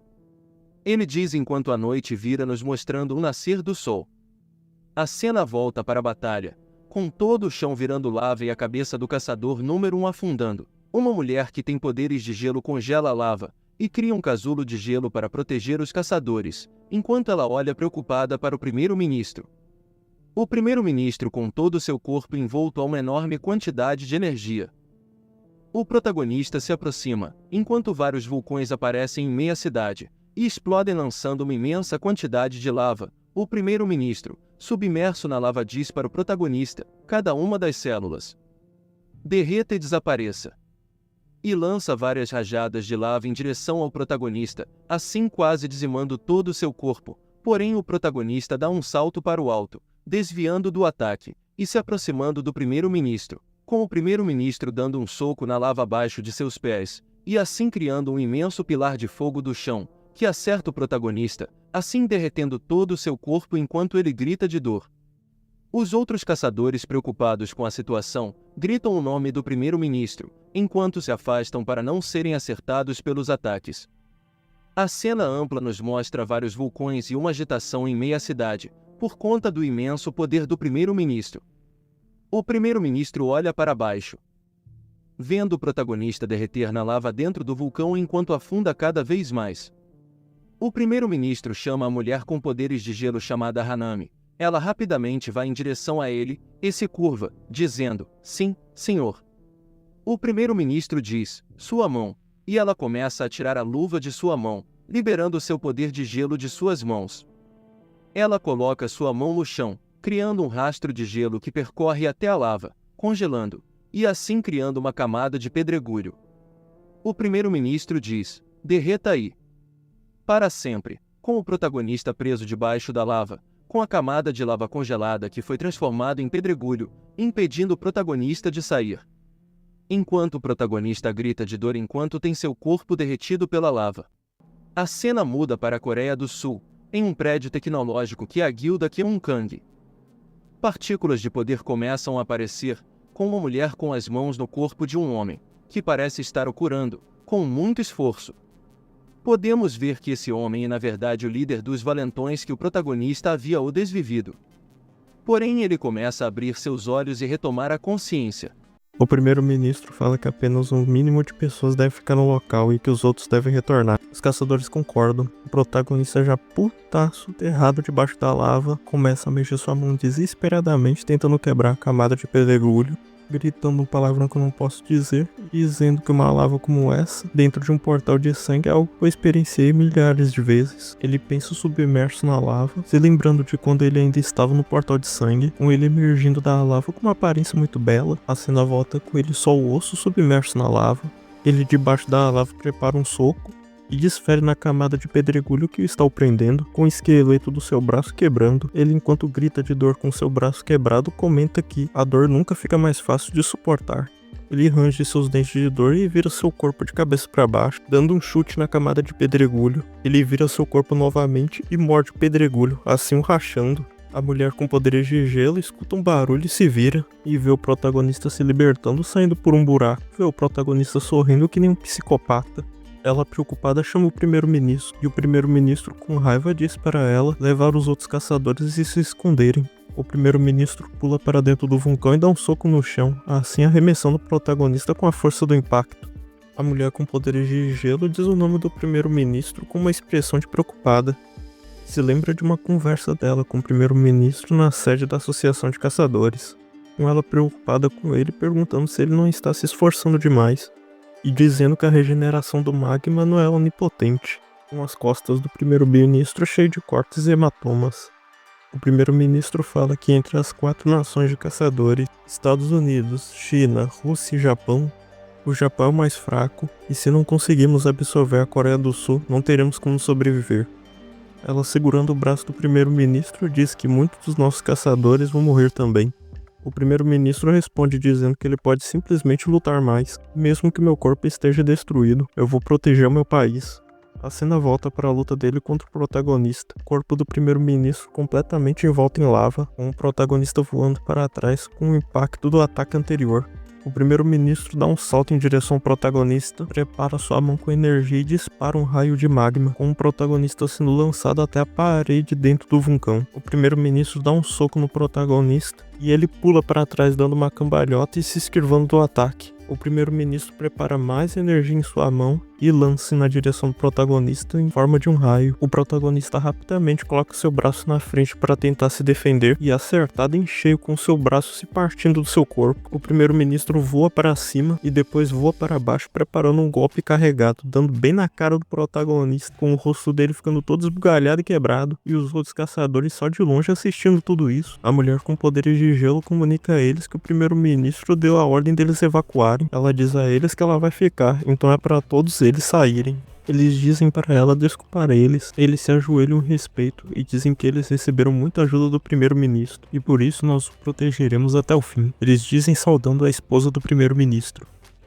Ele diz enquanto a noite vira nos mostrando o nascer do sol. A cena volta para a batalha, com todo o chão virando lava e a cabeça do caçador número 1 afundando. Uma mulher que tem poderes de gelo congela a lava e cria um casulo de gelo para proteger os caçadores, enquanto ela olha preocupada para o primeiro-ministro. O primeiro-ministro com todo o seu corpo envolto a uma enorme quantidade de energia. O protagonista se aproxima, enquanto vários vulcões aparecem em meia cidade e explodem lançando uma imensa quantidade de lava. O primeiro-ministro, submerso na lava, diz para o protagonista: cada uma das células derreta e desapareça. E lança várias rajadas de lava em direção ao protagonista, assim quase dizimando todo o seu corpo. Porém o protagonista dá um salto para o alto, desviando do ataque, e se aproximando do primeiro-ministro, com o primeiro-ministro dando um soco na lava abaixo de seus pés, e assim criando um imenso pilar de fogo do chão, que acerta o protagonista, assim derretendo todo o seu corpo enquanto ele grita de dor. Os outros caçadores, preocupados com a situação, gritam o nome do primeiro-ministro, enquanto se afastam para não serem acertados pelos ataques. A cena ampla nos mostra vários vulcões e uma agitação em meia cidade, por conta do imenso poder do primeiro-ministro. O primeiro-ministro olha para baixo, vendo o protagonista derreter na lava dentro do vulcão enquanto afunda cada vez mais. O primeiro-ministro chama a mulher com poderes de gelo chamada Hanami. Ela rapidamente vai em direção a ele e se curva, dizendo: sim, senhor. O primeiro-ministro diz: sua mão, e ela começa a tirar a luva de sua mão, liberando seu poder de gelo de suas mãos. Ela coloca sua mão no chão, criando um rastro de gelo que percorre até a lava, congelando, e assim criando uma camada de pedregulho. O primeiro-ministro diz: derreta aí. Para sempre, com o protagonista preso debaixo da lava, com a camada de lava congelada que foi transformado em pedregulho, impedindo o protagonista de sair. Enquanto o protagonista grita de dor enquanto tem seu corpo derretido pela lava. A cena muda para a Coreia do Sul, em um prédio tecnológico que é a guilda Keonkang. Partículas de poder começam a aparecer, com uma mulher com as mãos no corpo de um homem, que parece estar o curando, com muito esforço. Podemos ver que esse homem é na verdade o líder dos valentões que o protagonista havia o desvivido. Porém ele começa a abrir seus olhos e retomar a consciência. O primeiro-ministro fala que apenas um mínimo de pessoas deve ficar no local e que os outros devem retornar. Os caçadores concordam. O protagonista, já putaço, enterrado debaixo da lava, começa a mexer sua mão desesperadamente tentando quebrar a camada de pedregulho, gritando um palavrão que eu não posso dizer, dizendo que uma lava como essa, dentro de um portal de sangue, é algo que eu experienciei milhares de vezes. Ele pensa submerso na lava, se lembrando de quando ele ainda estava no portal de sangue, com ele emergindo da lava com uma aparência muito bela. A cena volta com ele só o osso submerso na lava. Ele debaixo da lava prepara um soco e desfere na camada de pedregulho que o está o prendendo, com o esqueleto do seu braço quebrando. Ele, enquanto grita de dor com seu braço quebrado, comenta que a dor nunca fica mais fácil de suportar. Ele range seus dentes de dor e vira seu corpo de cabeça para baixo, dando um chute na camada de pedregulho. Ele vira seu corpo novamente e morde o pedregulho, assim o rachando. A mulher com poderes de gelo escuta um barulho e se vira, e vê o protagonista se libertando, saindo por um buraco. Vê o protagonista sorrindo que nem um psicopata. Ela, preocupada, chama o primeiro-ministro, e o primeiro-ministro, com raiva, diz para ela levar os outros caçadores e se esconderem. O primeiro-ministro pula para dentro do vulcão e dá um soco no chão, assim arremessando o protagonista com a força do impacto. A mulher com poderes de gelo diz o nome do primeiro-ministro com uma expressão de preocupada. Se lembra de uma conversa dela com o primeiro-ministro na sede da Associação de Caçadores, com ela preocupada com ele, perguntando se ele não está se esforçando demais. e dizendo que a regeneração do magma não é onipotente, com as costas do primeiro-ministro cheias de cortes e hematomas. O primeiro-ministro fala que entre as 4 nações de caçadores, Estados Unidos, China, Rússia e Japão, o Japão é o mais fraco, e se não conseguirmos absorver a Coreia do Sul, não teremos como sobreviver. Ela, segurando o braço do primeiro-ministro, diz que muitos dos nossos caçadores vão morrer também. O primeiro-ministro responde dizendo que ele pode simplesmente lutar mais. Mesmo que meu corpo esteja destruído, eu vou proteger o meu país. A cena volta para a luta dele contra o protagonista, o corpo do primeiro-ministro completamente envolto em lava, com o protagonista voando para trás com o impacto do ataque anterior. O primeiro-ministro dá um salto em direção ao protagonista, prepara sua mão com energia e dispara um raio de magma, com o protagonista sendo lançado até a parede dentro do vulcão. O primeiro-ministro dá um soco no protagonista e ele pula para trás dando uma cambalhota e se esquivando do ataque. O primeiro-ministro prepara mais energia em sua mão e lança na direção do protagonista em forma de um raio. O protagonista rapidamente coloca seu braço na frente para tentar se defender e é acertado em cheio com seu braço se partindo do seu corpo. O primeiro-ministro voa para cima e depois voa para baixo preparando um golpe carregado, dando bem na cara do protagonista, com o rosto dele ficando todo esbugalhado e quebrado, e os outros caçadores só de longe assistindo tudo isso. A mulher com poderes de gelo comunica a eles que o primeiro-ministro deu a ordem deles evacuarem. Ela diz a eles que ela vai ficar, então é para todos eles saírem. Eles dizem para ela desculpar eles se ajoelham em respeito e dizem que eles receberam muita ajuda do primeiro-ministro e por isso nós o protegeremos até o fim. Eles dizem saudando a esposa do primeiro-ministro.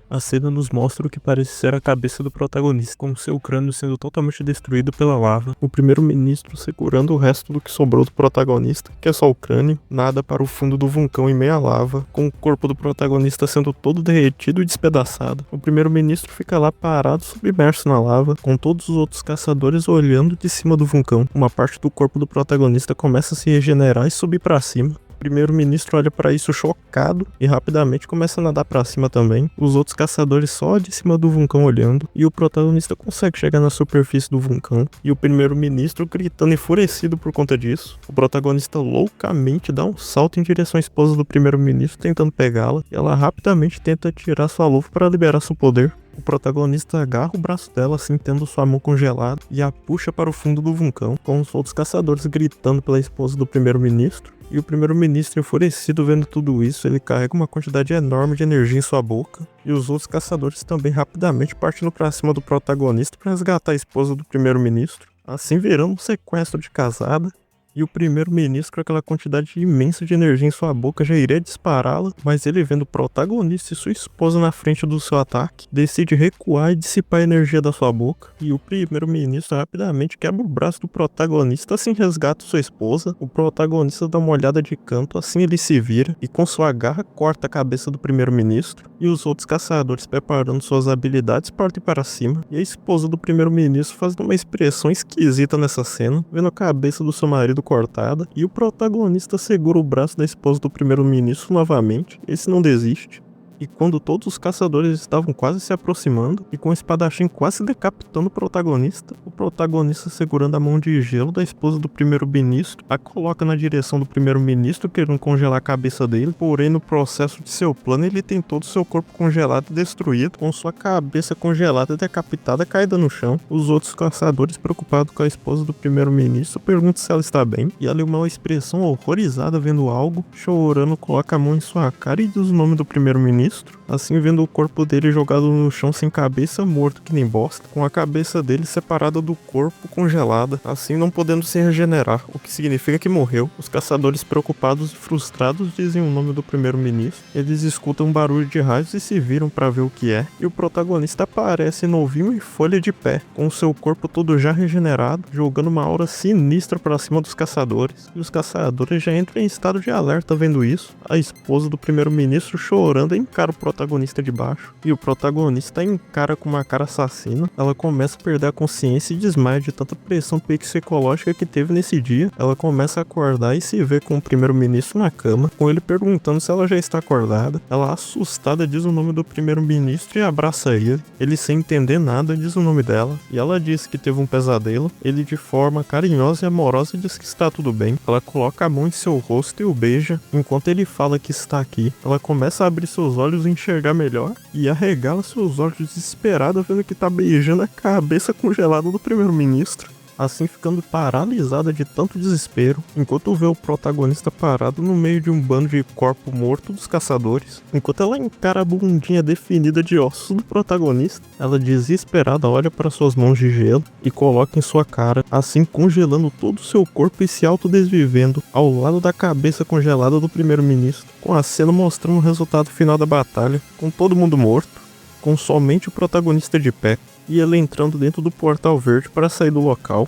A cena nos mostra o que parece ser a cabeça do protagonista, com seu crânio sendo totalmente destruído pela lava. O primeiro-ministro segurando o resto do que sobrou do protagonista, que é só o crânio, nada para o fundo do vulcão em meia lava, com o corpo do protagonista sendo todo derretido e despedaçado. O primeiro-ministro fica lá parado, submerso na lava, com todos os outros caçadores olhando de cima do vulcão. Uma parte do corpo do protagonista começa a se regenerar e subir para cima. O primeiro-ministro olha para isso chocado e rapidamente começa a nadar para cima também. Os outros caçadores só de cima do vulcão olhando e o protagonista consegue chegar na superfície do vulcão e o primeiro-ministro gritando enfurecido por conta disso. O protagonista loucamente dá um salto em direção à esposa do primeiro-ministro tentando pegá-la e ela rapidamente tenta tirar sua luva para liberar seu poder. O protagonista agarra o braço dela, sentindo sua mão congelada, e a puxa para o fundo do vulcão, com os outros caçadores gritando pela esposa do primeiro-ministro. E o primeiro-ministro, enfurecido vendo tudo isso, ele carrega uma quantidade enorme de energia em sua boca. E os outros caçadores também rapidamente partindo para cima do protagonista para resgatar a esposa do primeiro-ministro, assim virando um sequestro de casada. E o primeiro-ministro, com aquela quantidade imensa de energia em sua boca, já iria dispará-la, mas ele, vendo o protagonista e sua esposa na frente do seu ataque, decide recuar e dissipar a energia da sua boca. E o primeiro-ministro rapidamente quebra o braço do protagonista, assim resgata sua esposa. O protagonista dá uma olhada de canto, assim ele se vira e com sua garra corta a cabeça do primeiro-ministro. E os outros caçadores, preparando suas habilidades, partem para cima. E a esposa do primeiro-ministro fazendo uma expressão esquisita nessa cena, vendo a cabeça do seu marido cortada, e o protagonista segura o braço da esposa do primeiro-ministro novamente. Esse não desiste. E quando todos os caçadores estavam quase se aproximando e com o espadachim quase decapitando o protagonista segurando a mão de gelo da esposa do primeiro-ministro, a coloca na direção do primeiro-ministro querendo congelar a cabeça dele, porém no processo de seu plano ele tem todo o seu corpo congelado e destruído, com sua cabeça congelada e decapitada caída no chão. Os outros caçadores, preocupados com a esposa do primeiro-ministro, perguntam se ela está bem, e ela, uma expressão horrorizada vendo algo, chorando, coloca a mão em sua cara e diz o nome do primeiro-ministro. Assim, vendo o corpo dele jogado no chão sem cabeça, morto que nem bosta, com a cabeça dele separada do corpo, congelada, assim não podendo se regenerar, o que significa que morreu. Os caçadores, preocupados e frustrados, dizem o nome do primeiro-ministro. Eles escutam um barulho de raios e se viram para ver o que é, e o protagonista aparece novinho em folha de pé, com seu corpo todo já regenerado, jogando uma aura sinistra para cima dos caçadores. E os caçadores já entram em estado de alerta vendo isso. A esposa do primeiro-ministro, chorando, encara o protagonista de baixo, e o protagonista encara com uma cara assassina. Ela começa a perder a consciência e desmaia de tanta pressão psicológica que teve nesse dia. Ela começa a acordar e se vê com o primeiro-ministro na cama, com ele perguntando se ela já está acordada. Ela, assustada, diz o nome do primeiro-ministro e abraça ele. Ele, sem entender nada, diz o nome dela, e ela diz que teve um pesadelo. Ele, de forma carinhosa e amorosa, diz que está tudo bem. Ela coloca a mão em seu rosto e o beija, enquanto ele fala que está aqui. Ela começa a abrir seus olhos olhos e enxergar melhor, e arregala seus olhos desesperada vendo que tá beijando a cabeça congelada do primeiro-ministro, assim ficando paralisada de tanto desespero, enquanto vê o protagonista parado no meio de um bando de corpo morto dos caçadores. Enquanto ela encara a bundinha definida de ossos do protagonista, ela desesperada olha para suas mãos de gelo e coloca em sua cara, assim congelando todo o seu corpo e se autodesvivendo ao lado da cabeça congelada do primeiro-ministro, com a cena mostrando o resultado final da batalha, com todo mundo morto, com somente o protagonista de pé, e ele entrando dentro do Portal Verde para sair do local.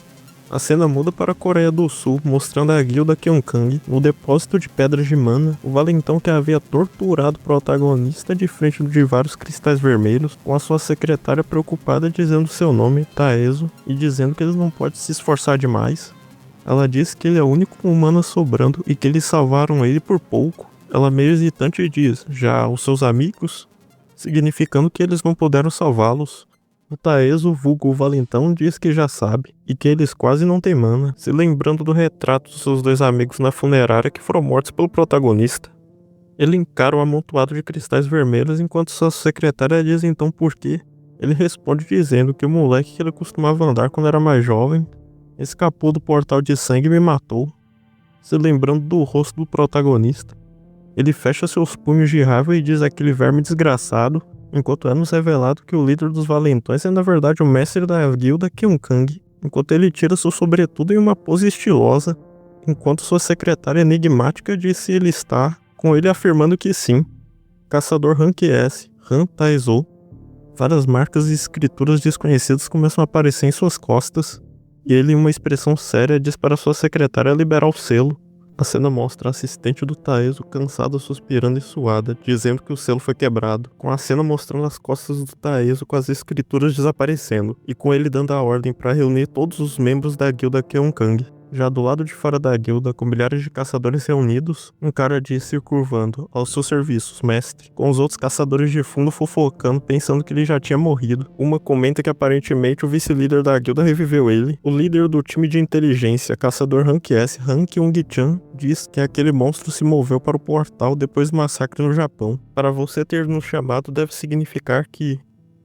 A cena muda para a Coreia do Sul, mostrando a guilda Gyeongkang no depósito de pedras de mana, o valentão que havia torturado o protagonista de frente de vários cristais vermelhos, com a sua secretária preocupada dizendo seu nome, Taezo, e dizendo que ele não pode se esforçar demais. Ela diz que ele é o único humano sobrando e que eles salvaram ele por pouco. Ela meio hesitante diz, já os seus amigos? Significando que eles não puderam salvá-los. O Taezo, vulgo o valentão, diz que já sabe, e que eles quase não têm mana, se lembrando do retrato dos seus dois amigos na funerária que foram mortos pelo protagonista. Ele encara o amontoado de cristais vermelhos enquanto sua secretária diz então por quê. Ele responde dizendo que o moleque que ele costumava andar quando era mais jovem escapou do portal de sangue e me matou, se lembrando do rosto do protagonista. Ele fecha seus punhos de raiva e diz àquele verme desgraçado, enquanto é-nos revelado que o líder dos valentões é na verdade o mestre da guilda Gyeongkang, enquanto ele tira seu sobretudo em uma pose estilosa, enquanto sua secretária enigmática diz se ele está, com ele afirmando que sim. Caçador Rank S, Han Taezo. Várias marcas e escrituras desconhecidas começam a aparecer em suas costas, e ele, em uma expressão séria, diz para sua secretária liberar o selo. A cena mostra a assistente do Taezo cansada, suspirando e suada, dizendo que o selo foi quebrado, com a cena mostrando as costas do Taezo com as escrituras desaparecendo, e com ele dando a ordem para reunir todos os membros da guilda Gyeongkang. Já do lado de fora da guilda, com milhares de caçadores reunidos, um cara diz se curvando, aos seus serviços, mestre, com os outros caçadores de fundo fofocando, pensando que ele já tinha morrido. Uma comenta que aparentemente o vice-líder da guilda reviveu ele. O líder do time de inteligência, caçador Rank S, Han Kyung-chan, diz que aquele monstro se moveu para o portal depois do massacre no Japão. Para você ter nos chamado deve significar que...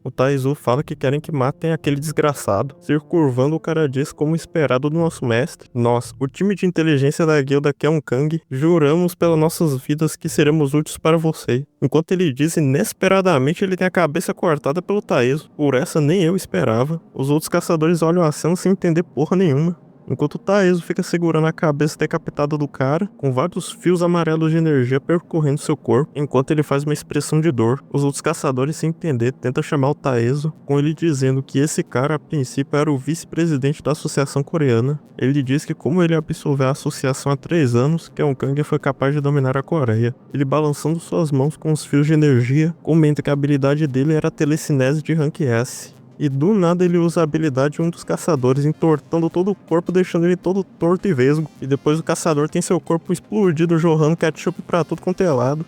O Taezo fala que querem que matem aquele desgraçado. Se curvando, o cara diz como esperado do nosso mestre. Nós, o time de inteligência da guilda Gyeongkang, juramos pelas nossas vidas que seremos úteis para você. Enquanto ele diz inesperadamente, ele tem a cabeça cortada pelo Taezo. Por essa nem eu esperava. Os outros caçadores olham a cena sem entender porra nenhuma. Enquanto o Taezo fica segurando a cabeça decapitada do cara, com vários fios amarelos de energia percorrendo seu corpo, enquanto ele faz uma expressão de dor. Os outros caçadores, sem entender, tentam chamar o Taezo, com ele dizendo que esse cara, a princípio, era o vice-presidente da associação coreana. Ele diz que como ele absolveu a associação há 3 anos, Gyeongkang foi capaz de dominar a Coreia. Ele, balançando suas mãos com os fios de energia, comenta que a habilidade dele era a telecinese de Rank S. E do nada ele usa a habilidade de um dos caçadores, entortando todo o corpo, deixando ele todo torto e vesgo. E depois o caçador tem seu corpo explodido, jorrando ketchup pra tudo quanto é lado.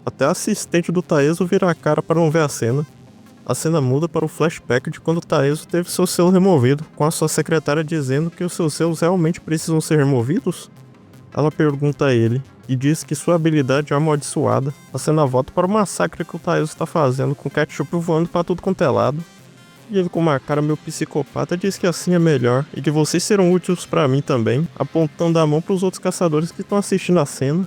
Até a assistente do Taezo vira a cara para não ver a cena. A cena muda para o flashback de quando o Taezo teve seu selo removido, com a sua secretária dizendo que os seus selos realmente precisam ser removidos. Ela pergunta a ele, e diz que sua habilidade é amaldiçoada. A cena volta para o massacre que o Taezo está fazendo, com ketchup voando pra tudo quanto é lado. E ele, com uma cara meio psicopata, diz que assim é melhor e que vocês serão úteis pra mim também, apontando a mão pros outros caçadores que estão assistindo a cena.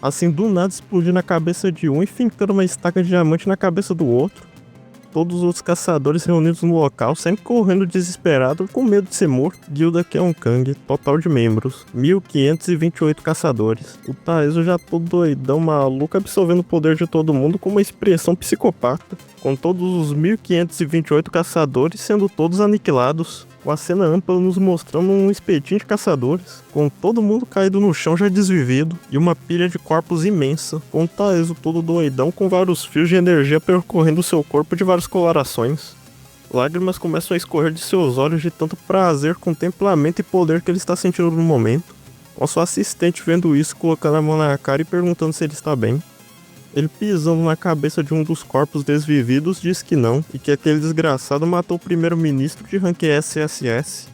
Assim, do nada explodindo na cabeça de um e fincando uma estaca de diamante na cabeça do outro. Todos os outros caçadores reunidos no local, sempre correndo desesperado, com medo de ser morto. Guilda Gyeongkang, total de membros, 1528 caçadores. O Taezo já todo doidão, maluco, absorvendo o poder de todo mundo com uma expressão psicopata. Com todos os 1528 caçadores sendo todos aniquilados. Com a cena ampla nos mostrando um espetinho de caçadores, com todo mundo caído no chão já desvivido, e uma pilha de corpos imensa, com o Taezo todo doidão com vários fios de energia percorrendo seu corpo de várias colorações. Lágrimas começam a escorrer de seus olhos de tanto prazer, contemplamento e poder que ele está sentindo no momento, com sua assistente vendo isso, colocando a mão na cara e perguntando se ele está bem. Ele, pisando na cabeça de um dos corpos desvividos, diz que não, e que aquele desgraçado matou o primeiro-ministro de rank SSS.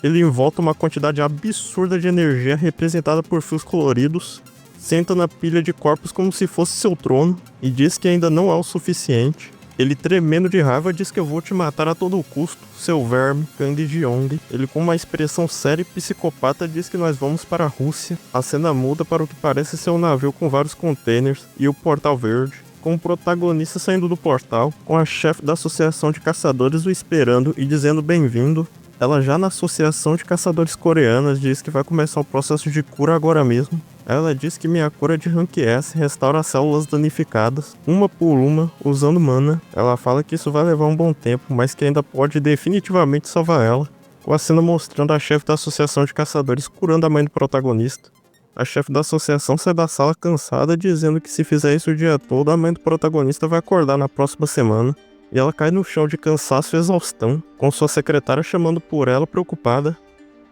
Ele envolta uma quantidade absurda de energia representada por fios coloridos, senta na pilha de corpos como se fosse seu trono e diz que ainda não é o suficiente. Ele, tremendo de raiva, diz que eu vou te matar a todo custo, seu verme, Kang Jeong. Ele, com uma expressão séria e psicopata, diz que nós vamos para a Rússia. A cena muda para o que parece ser um navio com vários containers e o portal verde, com o protagonista saindo do portal, com a chefe da associação de caçadores o esperando e dizendo bem-vindo. Ela, já na associação de caçadores coreanas, diz que vai começar o processo de cura agora mesmo. Ela diz que minha cura de Rank S restaura as células danificadas, uma por uma, usando mana. Ela fala que isso vai levar um bom tempo, mas que ainda pode definitivamente salvar ela. Com a cena mostrando a chefe da associação de caçadores curando a mãe do protagonista. A chefe da associação sai da sala cansada, dizendo que se fizer isso o dia todo, a mãe do protagonista vai acordar na próxima semana. E ela cai no chão de cansaço e exaustão, com sua secretária chamando por ela preocupada.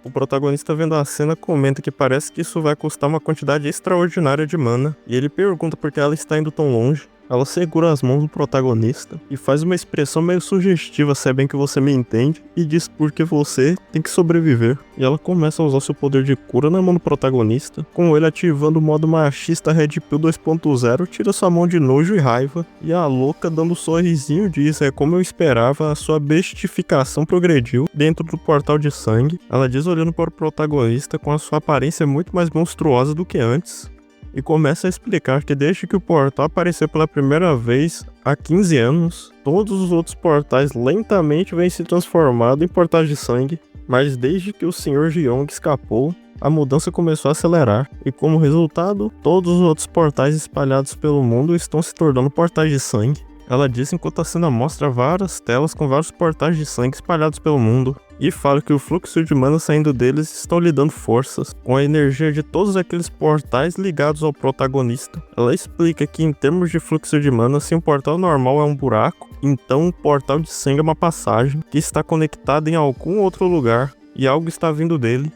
O protagonista, vendo a cena, comenta que parece que isso vai custar uma quantidade extraordinária de mana, e ele pergunta por que ela está indo tão longe. Ela segura as mãos do protagonista e faz uma expressão meio sugestiva, se é bem que você me entende, e diz porque você tem que sobreviver. E ela começa a usar seu poder de cura na mão do protagonista, com ele ativando o modo machista Red Pill 2.0, tira sua mão de nojo e raiva, e a louca, dando um sorrisinho, diz: é como eu esperava, a sua bestificação progrediu dentro do portal de sangue. Ela diz olhando para o protagonista com a sua aparência muito mais monstruosa do que antes. E começa a explicar que desde que o portal apareceu pela primeira vez há 15 anos, todos os outros portais lentamente vêm se transformando em portais de sangue, mas desde que o Sr. Jeong escapou, a mudança começou a acelerar, e como resultado, todos os outros portais espalhados pelo mundo estão se tornando portais de sangue. Ela diz enquanto a cena mostra várias telas com vários portais de sangue espalhados pelo mundo, e fala que o fluxo de mana saindo deles estão lhe dando forças, com a energia de todos aqueles portais ligados ao protagonista. Ela explica que em termos de fluxo de mana, se um portal normal é um buraco, então um portal de sangue é uma passagem que está conectada em algum outro lugar, e algo está vindo dele,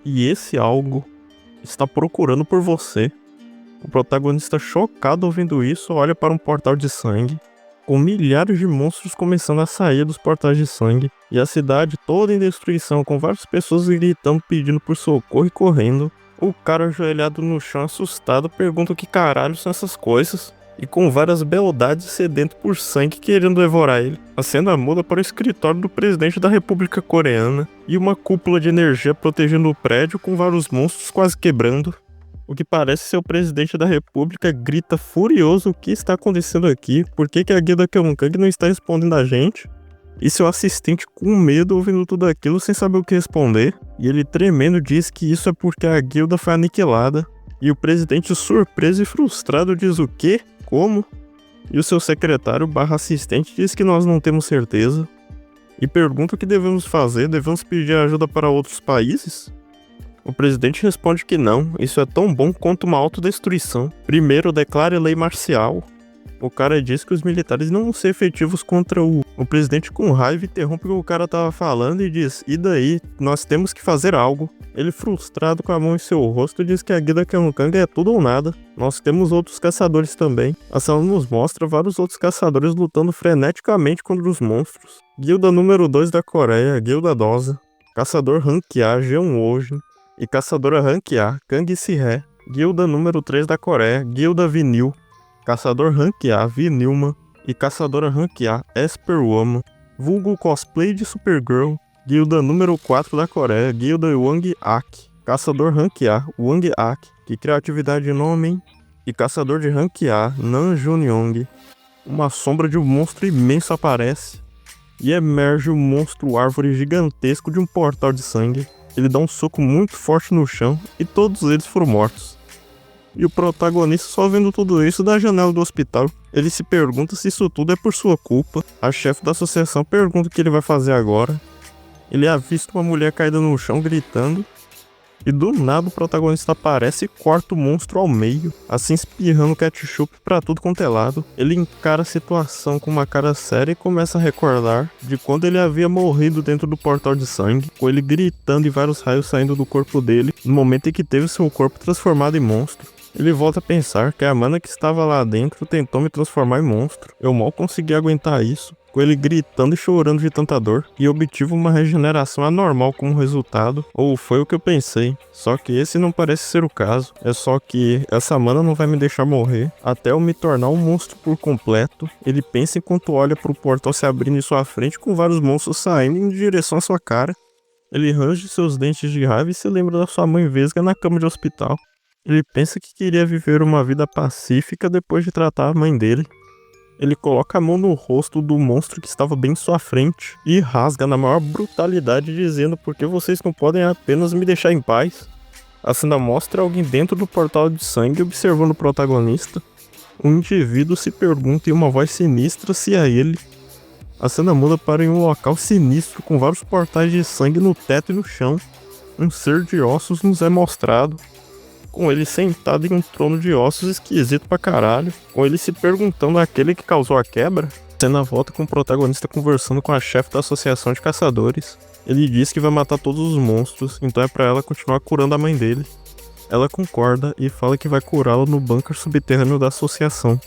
e esse algo está procurando por você. O protagonista, chocado ouvindo isso, olha para um portal de sangue, com milhares de monstros começando a sair dos portais de sangue, e a cidade toda em destruição, com várias pessoas gritando, pedindo por socorro e correndo. O cara, ajoelhado no chão, assustado, pergunta o que caralho são essas coisas, e com várias beldades sedento por sangue querendo devorar ele. A cena muda para o escritório do presidente da República Coreana, e uma cúpula de energia protegendo o prédio, com vários monstros quase quebrando. O que parece ser o presidente da república grita furioso: o que está acontecendo aqui? Por que a guilda Kemonkang não está respondendo a gente? E seu assistente, com medo, ouvindo tudo aquilo sem saber o que responder. E ele, tremendo, diz que isso é porque a guilda foi aniquilada. E o presidente, surpreso e frustrado, diz: o quê? Como? E o seu secretário / assistente diz que nós não temos certeza. E pergunta o que devemos fazer, devemos pedir ajuda para outros países? O presidente responde que não, isso é tão bom quanto uma autodestruição. Primeiro, declare lei marcial. O cara diz que os militares não vão ser efetivos contra o presidente, com raiva, interrompe o que o cara tava falando e diz: e daí? Nós temos que fazer algo. Ele, frustrado, com a mão em seu rosto, diz que a guilda Kemonkang é tudo ou nada. Nós temos outros caçadores também. A cena nos mostra vários outros caçadores lutando freneticamente contra os monstros. Guilda número 2 da Coreia, Guilda Dosa. Caçador Rank A, Jeon Wojin. E caçadora Rank A, Kang Si-hye. Guilda número 3 da Coreia, Guilda Vinil. Caçador Rank A, Vinilman. E caçadora Rank A, Esper Woman. Vulgo cosplay de Supergirl. Guilda número 4 da Coreia, Guilda Wang Ak. Caçador Rank A, Wang Ak. Que criatividade no nome, hein? E caçador de Rank A, Nam Jun-yong. Uma sombra de um monstro imenso aparece e emerge um monstro árvore gigantesco de um portal de sangue. Ele dá um soco muito forte no chão e todos eles foram mortos. E o protagonista, só vendo tudo isso da janela do hospital, ele se pergunta se isso tudo é por sua culpa. A chefe da associação pergunta o que ele vai fazer agora. Ele avista uma mulher caída no chão gritando, e do nada o protagonista aparece e corta o monstro ao meio, assim espirrando ketchup pra tudo quanto é lado. Ele encara a situação com uma cara séria e começa a recordar de quando ele havia morrido dentro do portal de sangue, com ele gritando e vários raios saindo do corpo dele, no momento em que teve seu corpo transformado em monstro. Ele volta a pensar que a mana que estava lá dentro tentou me transformar em monstro. Eu mal consegui aguentar isso. com ele gritando e chorando de tanta dor, e obtive uma regeneração anormal como resultado, ou foi o que eu pensei. Só que esse não parece ser o caso, é só que essa mana não vai me deixar morrer até eu me tornar um monstro por completo. Ele pensa enquanto olha pro portal se abrindo em sua frente com vários monstros saindo em direção à sua cara. Ele range seus dentes de raiva e se lembra da sua mãe vesga na cama de hospital. Ele pensa que queria viver uma vida pacífica depois de tratar a mãe dele. Ele coloca a mão no rosto do monstro que estava bem em sua frente e rasga na maior brutalidade, dizendo: "Por que vocês não podem apenas me deixar em paz?" A cena mostra alguém dentro do portal de sangue observando o protagonista. Um indivíduo se pergunta em uma voz sinistra se é ele. A cena muda para em um local sinistro com vários portais de sangue no teto e no chão. Um ser de ossos nos é mostrado, com ele sentado em um trono de ossos esquisito pra caralho, com ele se perguntando àquele que causou a quebra. A cena volta com o protagonista conversando com a chefe da associação de caçadores. Ele diz que vai matar todos os monstros, então é pra ela continuar curando a mãe dele. Ela concorda e fala que vai curá-la no bunker subterrâneo da associação.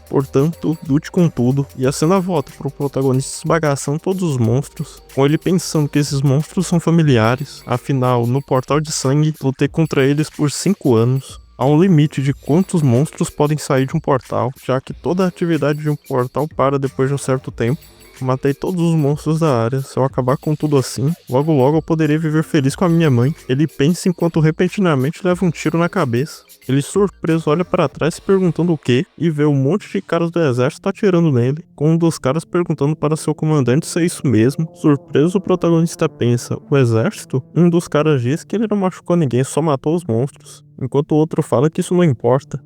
Portanto, lute com tudo, e a cena volta pro protagonista esbagaçando todos os monstros, com ele pensando que esses monstros são familiares. Afinal, no portal de sangue, lutei contra eles por 5 anos. Há um limite de quantos monstros podem sair de um portal, já que toda a atividade de um portal para depois de um certo tempo. Matei todos os monstros da área, se eu acabar com tudo assim, logo logo eu poderia viver feliz com a minha mãe. Ele pensa enquanto repentinamente leva um tiro na cabeça. Ele surpreso olha para trás se perguntando o quê, e vê um monte de caras do exército atirando nele, com um dos caras perguntando para seu comandante se é isso mesmo. Surpreso, o protagonista pensa: o exército? Um dos caras diz que ele não machucou ninguém, só matou os monstros, enquanto o outro fala que isso não importa.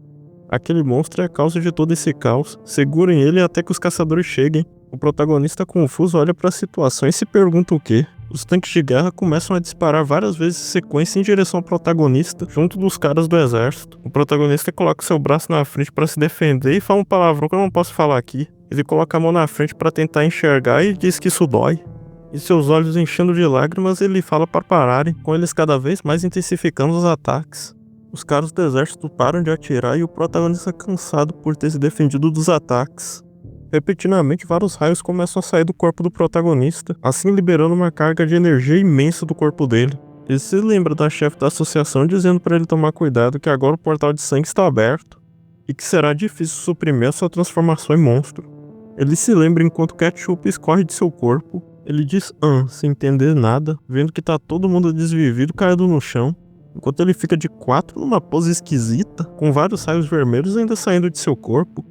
Aquele monstro é a causa de todo esse caos, segurem ele até que os caçadores cheguem. O protagonista confuso olha para a situação e se pergunta o quê. Os tanques de guerra começam a disparar várias vezes em sequência em direção ao protagonista, junto dos caras do exército. O protagonista coloca seu braço na frente para se defender e fala um palavrão que eu não posso falar aqui. Ele coloca a mão na frente para tentar enxergar e diz que isso dói. E seus olhos enchendo de lágrimas, ele fala para pararem, com eles cada vez mais intensificando os ataques. Os caras do exército param de atirar e o protagonista, cansado por ter se defendido dos ataques. Repentinamente, vários raios começam a sair do corpo do protagonista, assim liberando uma carga de energia imensa do corpo dele. Ele se lembra da chefe da associação dizendo para ele tomar cuidado que agora o portal de sangue está aberto e que será difícil suprimir a sua transformação em monstro. Ele se lembra enquanto Ketchup escorre de seu corpo. Ele diz sem entender nada, vendo que tá todo mundo desvivido caído no chão, enquanto ele fica de 4 numa pose esquisita, com vários raios vermelhos ainda saindo de seu corpo.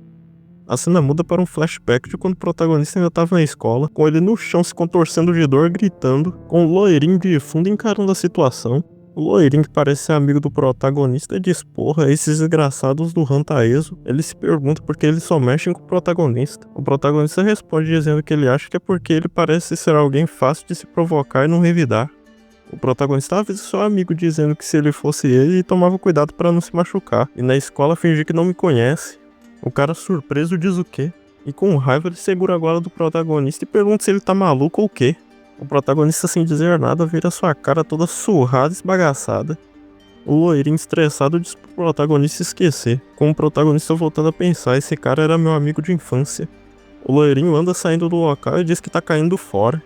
A cena muda para um flashback de quando o protagonista ainda estava na escola, com ele no chão se contorcendo de dor, gritando, com o loirinho de fundo encarando a situação. O loirinho, que parece ser amigo do protagonista, diz: "Porra, esses desgraçados do Hantaezo." Ele se pergunta por que eles só mexem com o protagonista. O protagonista responde dizendo que ele acha que é porque ele parece ser alguém fácil de se provocar e não revidar. O protagonista avisa seu amigo dizendo que se ele fosse ele tomava cuidado para não se machucar, e na escola fingir que não me conhece. O cara surpreso diz o quê? E com raiva ele segura a gola do protagonista e pergunta se ele tá maluco ou o quê. O protagonista, sem dizer nada, vira sua cara toda surrada e esbagaçada. O loirinho estressado diz pro protagonista esquecer, com o protagonista voltando a pensar: esse cara era meu amigo de infância. O loirinho anda saindo do local e diz que tá caindo fora,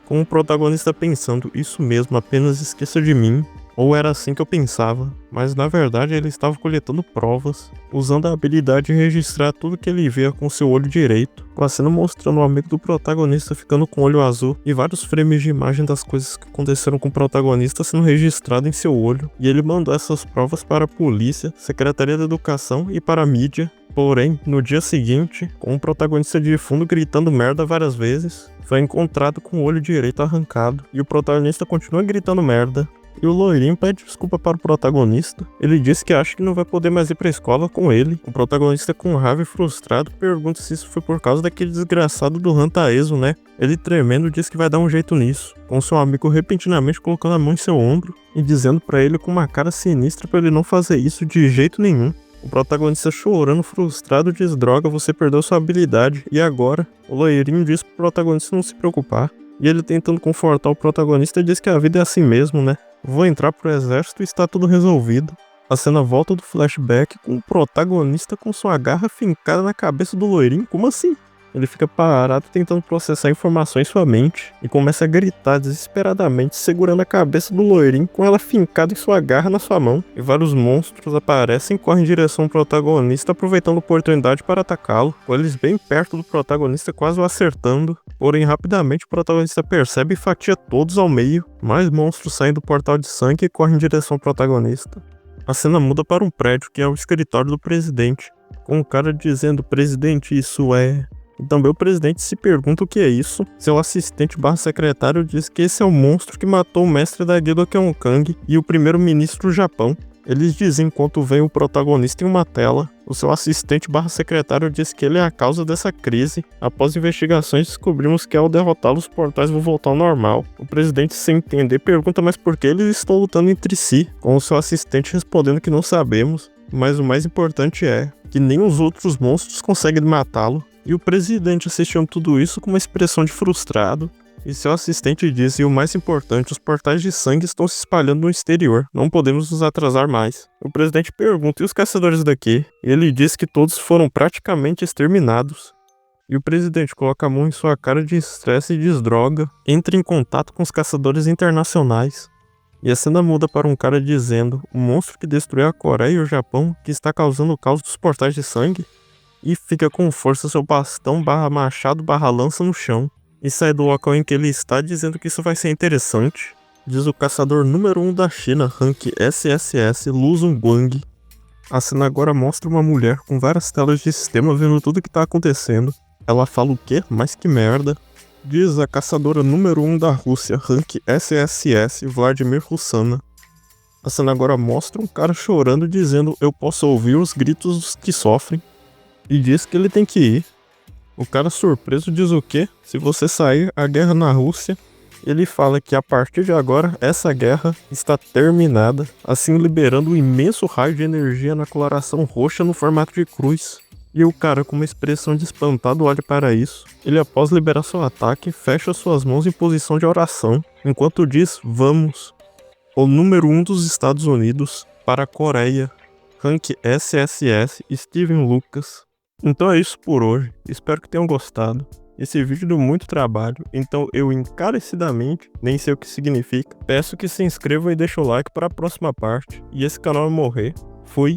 com o protagonista pensando: isso mesmo, apenas esqueça de mim. Ou era assim que eu pensava, mas na verdade ele estava coletando provas, usando a habilidade de registrar tudo que ele via com seu olho direito, com a cena mostrando o amigo do protagonista ficando com o olho azul e vários frames de imagem das coisas que aconteceram com o protagonista sendo registrado em seu olho, e ele mandou essas provas para a polícia, Secretaria da Educação e para a mídia. Porém, no dia seguinte, com o protagonista de fundo gritando merda várias vezes, foi encontrado com o olho direito arrancado, e o protagonista continua gritando merda. E o loirinho pede desculpa para o protagonista. Ele diz que acha que não vai poder mais ir pra escola com ele. O protagonista, com raiva e frustrado, pergunta se isso foi por causa daquele desgraçado do Hantaezo, né? Ele, tremendo, diz que vai dar um jeito nisso, com seu amigo repentinamente colocando a mão em seu ombro e dizendo pra ele com uma cara sinistra pra ele não fazer isso de jeito nenhum. O protagonista, chorando, frustrado, diz: "Droga, você perdeu sua habilidade, e agora?" O loirinho diz pro protagonista não se preocupar, e ele, tentando confortar o protagonista, diz que a vida é assim mesmo, né? Vou entrar pro exército e está tudo resolvido. A cena volta do flashback com o protagonista com sua garra fincada na cabeça do loirinho. Como assim? Ele fica parado tentando processar informações em sua mente e começa a gritar desesperadamente, segurando a cabeça do loirinho com ela fincada em sua garra na sua mão. E vários monstros aparecem e correm em direção ao protagonista, aproveitando a oportunidade para atacá-lo, com eles bem perto do protagonista, quase o acertando. Porém, rapidamente o protagonista percebe e fatia todos ao meio. Mais monstros saem do portal de sangue e correm em direção ao protagonista. A cena muda para um prédio que é o escritório do presidente, com o cara dizendo: "Presidente, isso é..." E também o presidente se pergunta o que é isso. Seu assistente / secretário diz que esse é o monstro que matou o mestre da guilda Kang e o primeiro-ministro do Japão. Eles dizem enquanto vem o protagonista em uma tela. O seu assistente / secretário diz que ele é a causa dessa crise. Após investigações, descobrimos que ao derrotá-lo os portais vão voltar ao normal. O presidente, sem entender, pergunta mas por que eles estão lutando entre si, com o seu assistente respondendo que não sabemos. Mas o mais importante é que nem os outros monstros conseguem matá-lo. E o presidente assistindo tudo isso com uma expressão de frustrado. E seu assistente diz, e o mais importante, os portais de sangue estão se espalhando no exterior, não podemos nos atrasar mais. O presidente pergunta, e os caçadores daqui? E ele diz que todos foram praticamente exterminados. E o presidente coloca a mão em sua cara de estresse e diz droga, entra em contato com os caçadores internacionais. E a cena muda para um cara dizendo, o monstro que destruiu a Coreia e o Japão, que está causando o caos dos portais de sangue? E fica com força seu bastão / machado / lança no chão. E sai do local em que ele está dizendo que isso vai ser interessante. Diz o caçador número 1 da China, rank SSS, Luzon Guang. A cena agora mostra uma mulher com várias telas de sistema vendo tudo que está acontecendo. Ela fala o quê? Mas que merda. Diz a caçadora número 1 da Rússia, rank SSS, Vladimir Russana. A cena agora mostra um cara chorando dizendo eu posso ouvir os gritos dos que sofrem. E diz que ele tem que ir. O cara surpreso diz o quê? Se você sair, a guerra na Rússia. Ele fala que a partir de agora, essa guerra está terminada, assim liberando um imenso raio de energia na coloração roxa no formato de cruz. E o cara com uma expressão de espantado olha para isso. Ele após liberar seu ataque, fecha suas mãos em posição de oração, enquanto diz, vamos. O número 1 dos Estados Unidos para a Coreia, rank SSS, Steven Lucas. Então é isso por hoje, espero que tenham gostado. Esse vídeo deu muito trabalho, então eu encarecidamente, nem sei o que significa, peço que se inscrevam e deixem o like para a próxima parte, e esse canal morrer. Fui!